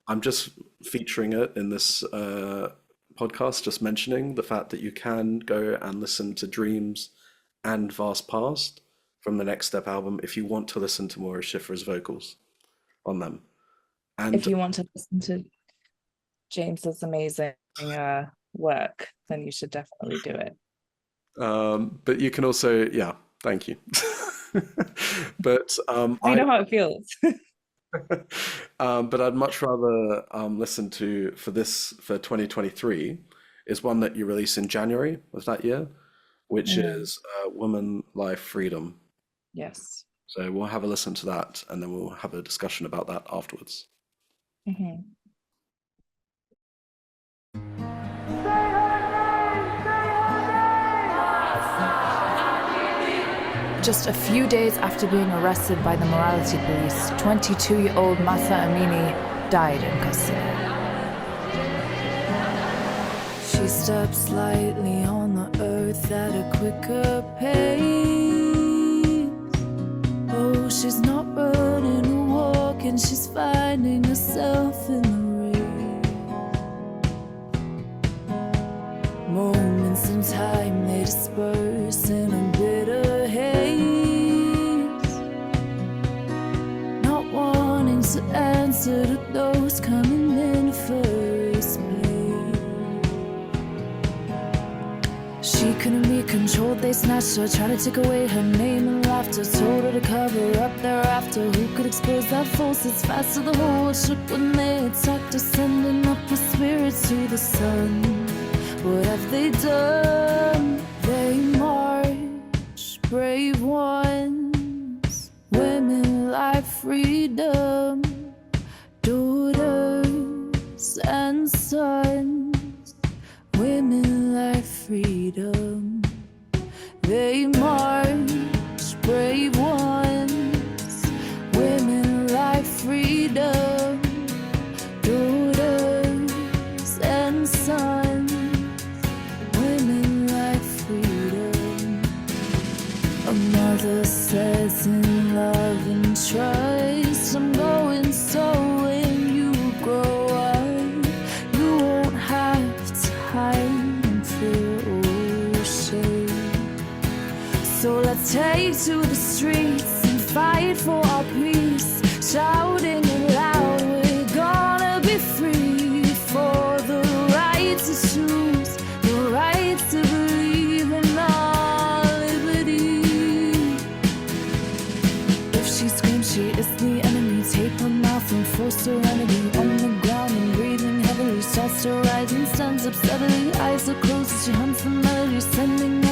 I'm just featuring it in this podcast, just mentioning the fact that you can go and listen to Dreams and Vast Past from the Next Step album if you want to listen to more of Shifra's vocals on them. And If you want to listen to James's amazing work, then you should definitely do it. but you can also, yeah, thank you. But I know how it feels. but I'd much rather listen to for 2023 is one that you release in January of that year, which is Woman, Life, Freedom. Yes. So we'll have a listen to that, and then we'll have a discussion about that afterwards. Just a few days after being arrested by the morality police, 22-year-old Masa Amini died in custody. She steps slightly on the earth at a quicker pace. Oh, she's not running or walking, she's finding herself in the race. Moments in time, they disperse in a bitter haze. Not wanting to answer to those coming in first place. She couldn't be controlled, they snatched her, tried to take away her name and laughter, told her to cover up thereafter. Who could expose that force? It's faster, the whole world shook when they attacked her, sending up her spirit to the sun. What have they done? They march, brave ones, women, life, freedom, daughters and sons, women, life, freedom. They march, brave ones, women, life, freedom, daughters and sons, women, life, freedom. A mother says in love and trust, I'm going so when you grow up, you won't have time and fear or shame. So let's take to the streets and fight for our peace, shouting it loud, we're gonna be free, for the right to choose, the right to believe in our liberty. If she screams, she is the enemy. Take her mouth and force serenity. On the ground and breathing heavily, starts to rise and stands up steadily. Eyes are closed as she hums the melody, sending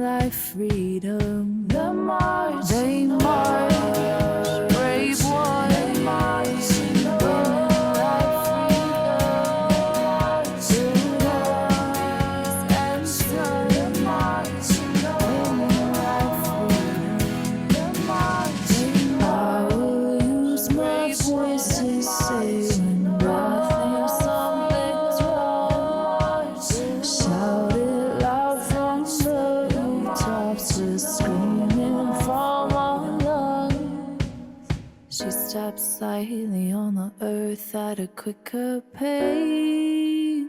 women like freedom. The march, they march, brave ones. They march, women like freedom. Students and sons. The march, women like freedom. The march, I will use my voice to say when I think something's wrong. Shout it loud from the rooftops, just screaming from our lungs. She steps slightly on the earth at a quicker pace.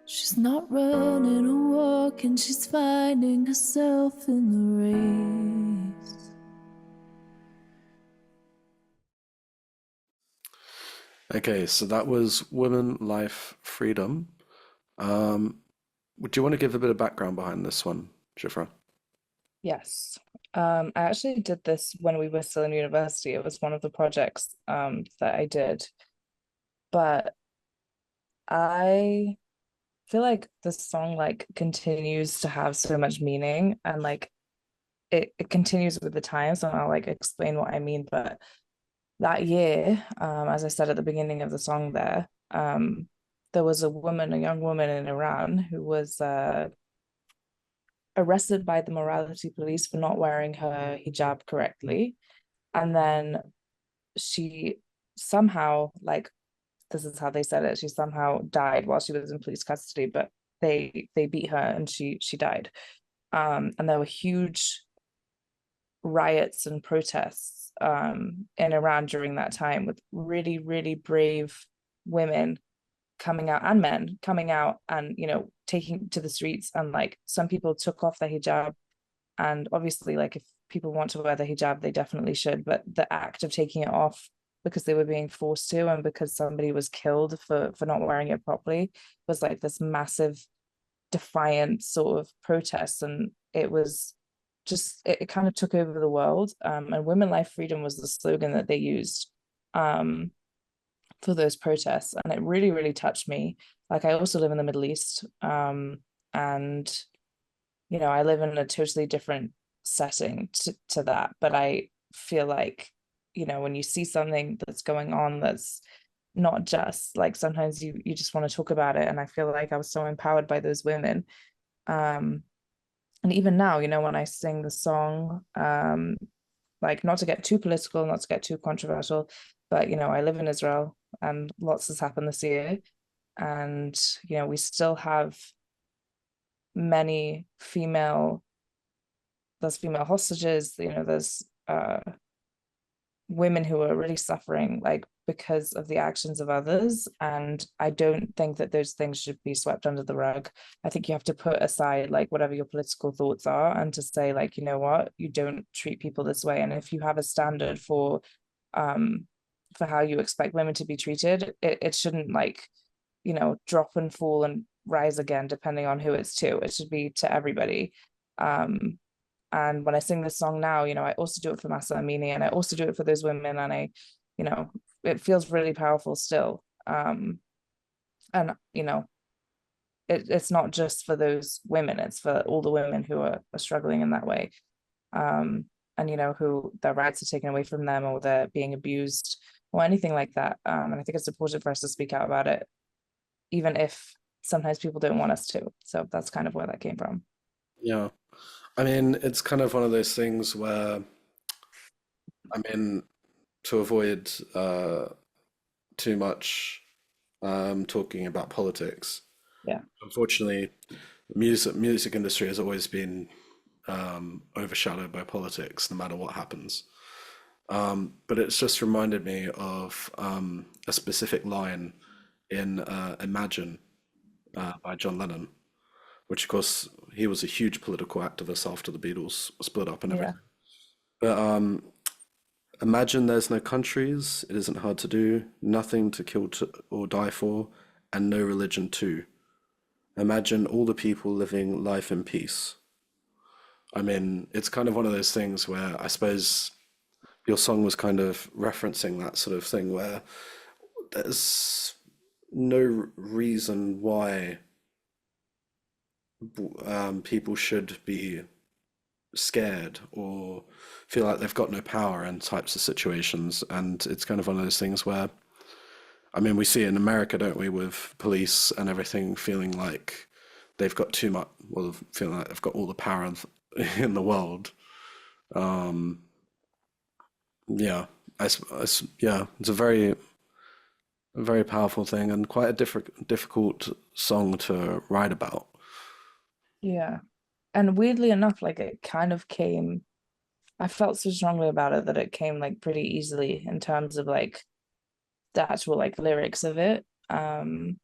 She's not running or walking, she's finding herself in the race. Okay, so that was Women, Life, Freedom. Would you want to give a bit of background behind this one, Shifra? Yes. I actually did this when we were still in university. It was one of the projects that I did. But I feel like the song like continues to have so much meaning, and like it continues with the times, and I'll like explain what I mean. But that year, as I said at the beginning of the song there was a young woman in Iran who was arrested by the morality police for not wearing her hijab correctly. And then she somehow, like, this is how they said it, she somehow died while she was in police custody, but they beat her and she died. And there were huge riots and protests in Iran during that time, with really, really brave women coming out, and men coming out, and taking to the streets. And like, some people took off their hijab, and obviously, like, if people want to wear the hijab, they definitely should, but the act of taking it off because they were being forced to, and because somebody was killed for not wearing it properly, was like this massive defiant sort of protest. And it was just, it kind of took over the world. And Women, Life, Freedom was the slogan that they used for those protests, and it really, really touched me. Like, I also live in the Middle East, and I live in a totally different setting to that, but I feel like, when you see something that's going on that's not just, like, sometimes you just want to talk about it. And I feel like I was so empowered by those women. And even now, when I sing the song, like, not to get too political, not to get too controversial, but I live in Israel, and lots has happened this year. And we still have many there's female hostages, there's women who are really suffering, like, because of the actions of others. And I don't think that those things should be swept under the rug. I think you have to put aside, like, whatever your political thoughts are, and to say, like, you know what, you don't treat people this way. And if you have a standard for how you expect women to be treated, it shouldn't, like, drop and fall and rise again depending on who it's to. It should be to everybody. And when I sing this song now, I also do it for Masa Amini, and I also do it for those women, and it feels really powerful still. And it's not just for those women, it's for all the women who are struggling in that way. And who their rights are taken away from them, or they're being abused, or anything like that. And I think it's important for us to speak out about it, even if sometimes people don't want us to. So that's kind of where that came from. Yeah. I mean, it's kind of one of those things where, I mean, to avoid too much talking about politics, Yeah. unfortunately, the music industry has always been overshadowed by politics, no matter what happens. But it's just reminded me of a specific line in Imagine by John Lennon, which, of course, he was a huge political activist after the Beatles split up and Yeah. everything. But imagine there's no countries, it isn't hard to do, nothing to kill to, or die for, and no religion too. Imagine all the people living life in peace. I mean, it's kind of one of those things where I suppose your song was kind of referencing that sort of thing where there's no reason why people should be scared or feel like they've got no power in types of situations. And it's kind of one of those things where, I mean, we see it in America, don't we, with police and everything feeling like they've got too much, well, feeling like they've got all the power in the world. Um, yeah, yeah, it's a very powerful thing and quite a difficult song to write about. Yeah. And weirdly enough, like it kind of came, I felt so strongly about it that it came like pretty easily in terms of like the actual like lyrics of it. And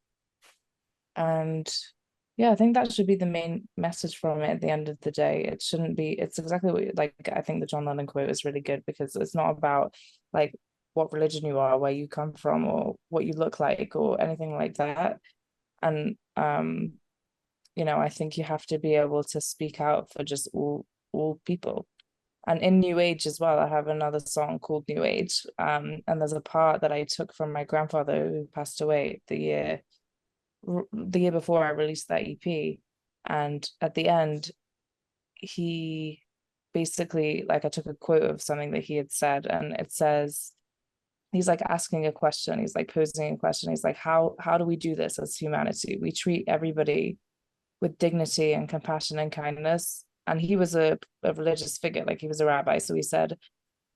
yeah, I think that should be the main message from it at the end of the day. It shouldn't be, it's exactly what like I think the John Lennon quote is really good because it's not about like what religion you are, where you come from, or what you look like, or anything like that. And I think you have to be able to speak out for just all people. And in New Age as well, I have another song called New Age. And there's a part that I took from my grandfather who passed away the year before I released that EP. And at the end, he basically, like, I took a quote of something that he had said, and it says, he's like asking a question, he's like posing a question. He's like, how do we do this as humanity? We treat everybody with dignity and compassion and kindness. And he was a religious figure, like he was a rabbi. So he said,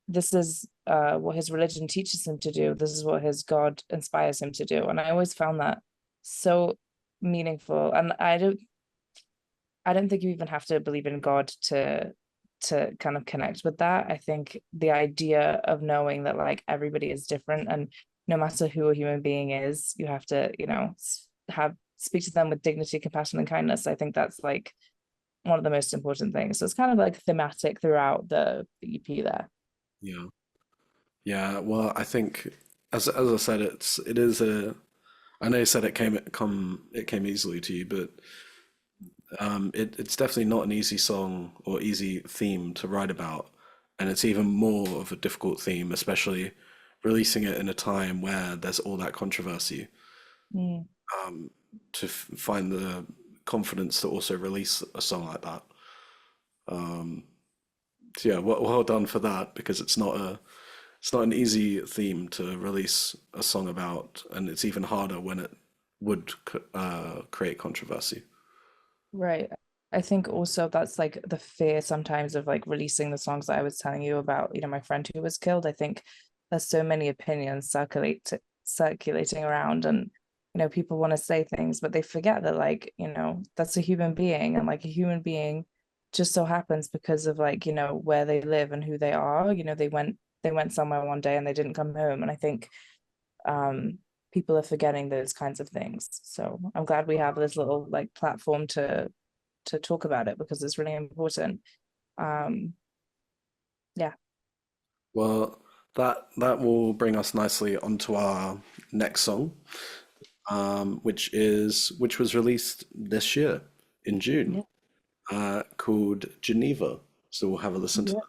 this is what his religion teaches him to do. This is what his God inspires him to do. And I always found that so meaningful. And I don't think you even have to believe in God to kind of connect with that. I think the idea of knowing that like everybody is different, and no matter who a human being is, you have to, speak to them with dignity, compassion, and kindness. I think that's like one of the most important things. So it's kind of like thematic throughout the EP there. Yeah. Yeah, well, I think as I said, it is a. I know you said it came easily to you, but it's definitely not an easy song or easy theme to write about, and it's even more of a difficult theme, especially releasing it in a time where there's all that controversy. Mm. To find the confidence to also release a song like that. So yeah, well done for that because it's not an easy theme to release a song about, and it's even harder when it would create controversy. Right. I think also that's like the fear sometimes of like releasing the songs that I was telling you about, my friend who was killed. I think there's so many opinions circulating around, and people want to say things, but they forget that like, that's a human being, and like a human being just so happens because of like, where they live and who they are. They went somewhere one day and they didn't come home. And I think people are forgetting those kinds of things. So I'm glad we have this little like platform to talk about it because it's really important. Yeah. Well, that will bring us nicely onto our next song, which was released this year in June, called Geneva. So we'll have a listen to Yeah. that.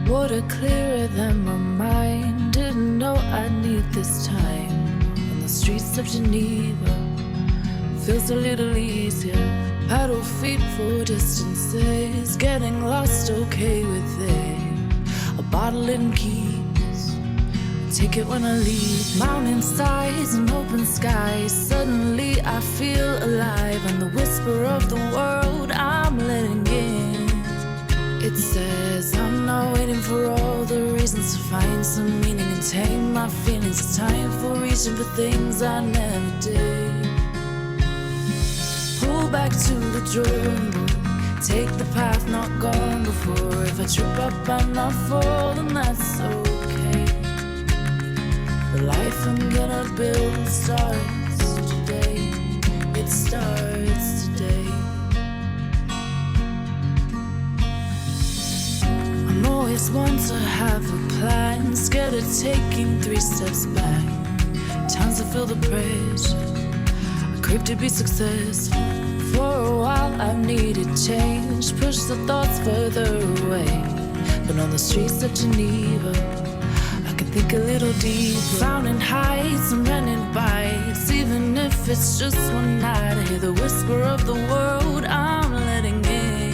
Water clearer than my mind. Didn't know I'd need this time. On the streets of Geneva, feels a little easier. Paddle feet for distances. Getting lost, okay with it. A bottle and keys. Take it when I leave. Mountain sides and open skies. Suddenly I feel alive. And the whisper of the world I'm letting in. It says I'm not waiting for all the reasons to find some meaning and tame my feelings. It's time for reaching for things I never did. Pull back to the drawing book. Take the path not gone before. If I trip up and I fall, then that's okay. The life I'm gonna build starts today. It starts today. Always want to have a plan. Scared of taking 3 steps back. Times have feel the pressure. I crave to be successful. For a while I've needed change, push the thoughts further away. But on the streets of Geneva, I can think a little deeper. Frowning heights and renting bikes, even if it's just one night. I hear the whisper of the world I'm letting in.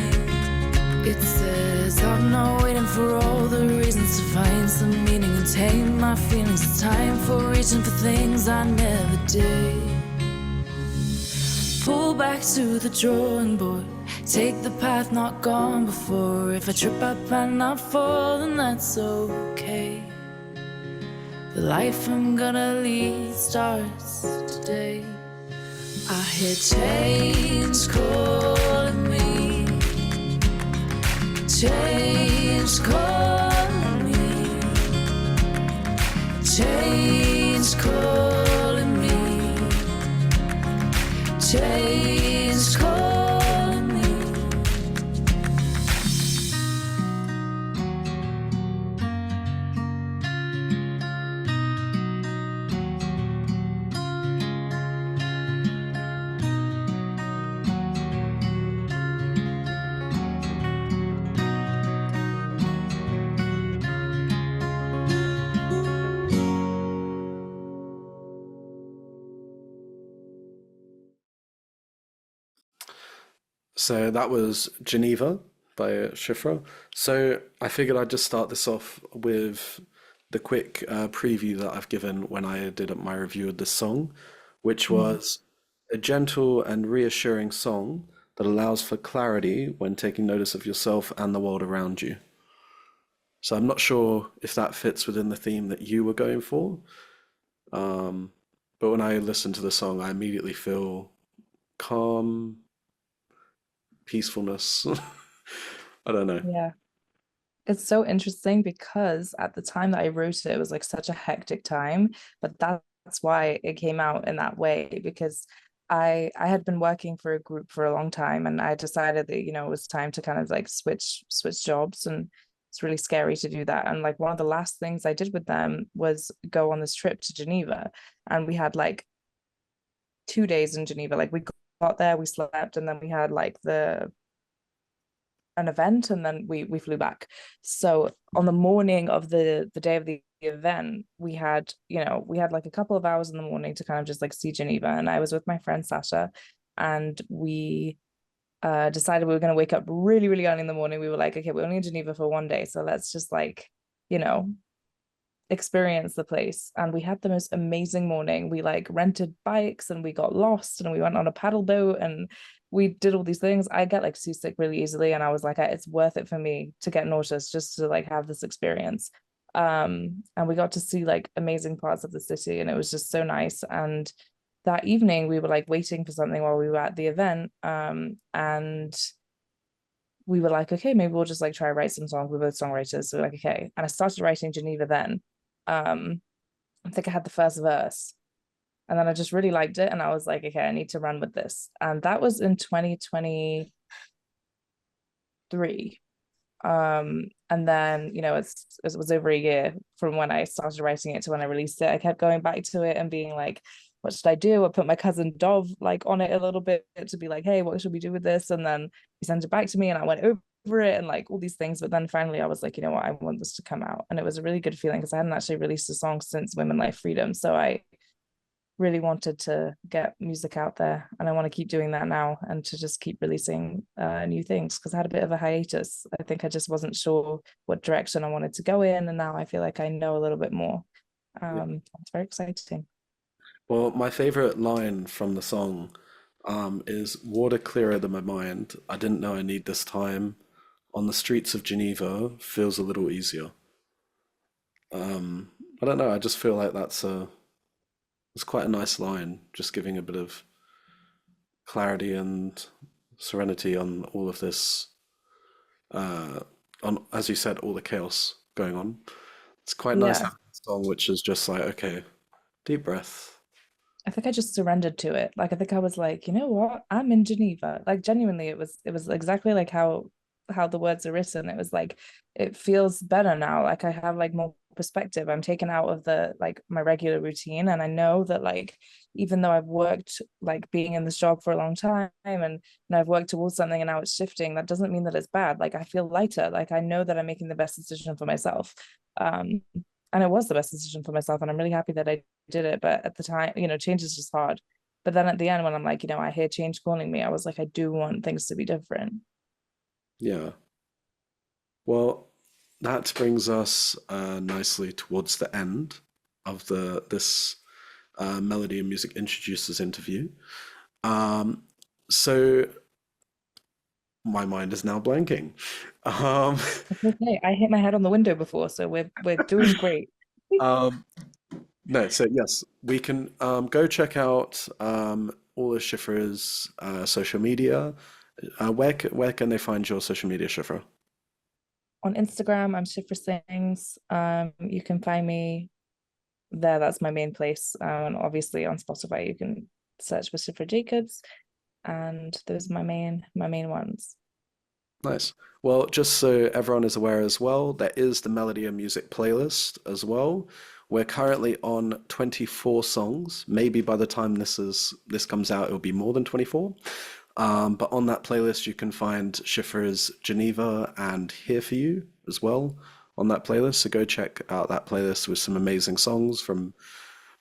It says I'm not waiting for all the reasons to find some meaning and tame my feelings. It's time for reaching for things I never did. Pull back to the drawing board, take the path not gone before. If I trip up and I fall, then that's okay. The life I'm gonna lead starts today. I hear change calling me, change calling me, change calling me, change calling me. So that was Geneva by Shifra. So I figured I'd just start this off with the quick preview that I've given when I did my review of this song, which was a gentle and reassuring song that allows for clarity when taking notice of yourself and the world around you. So I'm not sure if that fits within the theme that you were going for, but when I listen to the song, I immediately feel calm, peacefulness. I don't know. Yeah. It's so interesting because at the time that I wrote it, it was like such a hectic time, but that's why it came out in that way, because I had been working for a group for a long time, and I decided that, it was time to kind of like switch jobs, and it's really scary to do that. And like one of the last things I did with them was go on this trip to Geneva, and we had like 2 days in Geneva. Like we got there, we slept, and then we had like an event, and then we flew back. So on the morning of the day of the event, we had like a couple of hours in the morning to kind of just like see Geneva, and I was with my friend Sasha, and we decided we were going to wake up really, really early in the morning. We were like, okay, we're only in Geneva for one day, so let's just like, experience the place. And we had the most amazing morning. We like rented bikes, and we got lost, and we went on a paddle boat, and we did all these things. I get like seasick really easily, and I was like, it's worth it for me to get nauseous just to like have this experience. And we got to see like amazing parts of the city, and it was just so nice. And that evening we were like waiting for something while we were at the event, and we were like, okay, maybe we'll just like try write some songs. We're both songwriters, so we're like, okay. And I started writing Geneva then. I think I had the first verse, and then I just really liked it, and I was like, okay, I need to run with this. And that was in 2023. And then it was over a year from when I started writing it to when I released it. I kept going back to it and being like, what should I do? I put my cousin Dov like on it a little bit to be like, hey, what should we do with this? And then he sent it back to me, and I went over it and like all these things. But then finally I was like, you know what, I want this to come out. And it was a really good feeling because I hadn't actually released a song since Women Life Freedom. So I really wanted to get music out there, and I want to keep doing that now, and to just keep releasing new things, because I had a bit of a hiatus. I think I just wasn't sure what direction I wanted to go in, and now I feel like I know a little bit more. It's very exciting. Well, my favorite line from the song is water clearer than my mind. I didn't know I need this time. On the streets of Geneva feels a little easier. I don't know. I just feel like it's quite a nice line, just giving a bit of clarity and serenity on all of this, on, as you said, all the chaos going on. It's quite nice Yeah, having a song which is just like, okay, deep breath. I think I just surrendered to it. Like I think I was like, you know what, I'm in Geneva. Like genuinely, it was exactly like how the words are written. It was like, it feels better now. Like I have like more perspective. I'm taken out of the like my regular routine, and I know that like even though I've worked like being in this job for a long time and I've worked towards something and now it's shifting, that doesn't mean that it's bad. Like I feel lighter. Like I know that I'm making the best decision for myself. Um, and it was the best decision for myself, and I'm really happy that I did it. But at the time, change is just hard. But then at the end, when I'm like, I hear change calling me, I was like, I do want things to be different. Yeah. Well, that brings us nicely towards the end of this Melody and Music Introducers interview. Um, so my mind is now blanking. Um, Okay, I hit my head on the window before, so we're doing great. um, no, so yes, we can go check out all of Shifra's social media. Where can they find your social media, Shifra? On Instagram, I'm Shifra Sings. You can find me there. That's my main place. And obviously on Spotify, you can search for Shifra Jacobs, and those are my main ones. Nice. Well, just so everyone is aware as well, there is the Melody and Music playlist as well. We're currently on 24 songs. Maybe by the time this comes out, it'll be more than 24. But on that playlist, you can find Shifra's Geneva and Here For You as well on that playlist. So go check out that playlist with some amazing songs from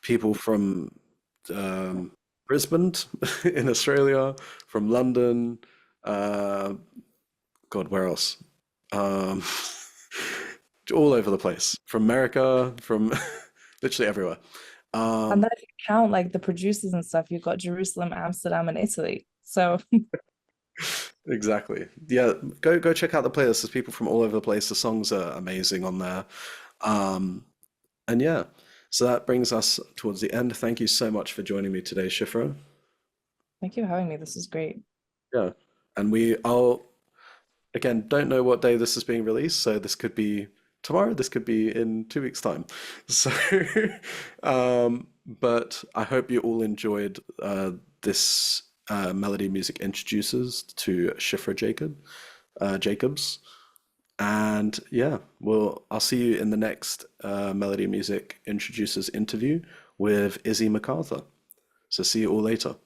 people from Brisbane in Australia, from London, uh, God, where else? Um, all over the place. From America, from literally everywhere. And Um, then if you count like the producers and stuff, you've got Jerusalem, Amsterdam, and Italy. So exactly. Yeah, go check out the playlist. There's people from all over the place. The songs are amazing on there. Um, and yeah, so that brings us towards the end. Thank you so much for joining me today, Shifra. thank you for having me. This is great. Yeah, and I'll again, don't know what day this is being released, so this could be tomorrow, this could be in 2 weeks' time. So, but I hope you all enjoyed this Melody Music Introducers to Shifra Jacobs. And yeah, I'll see you in the next Melody Music Introducers interview with Izzy MacArthur. So see you all later.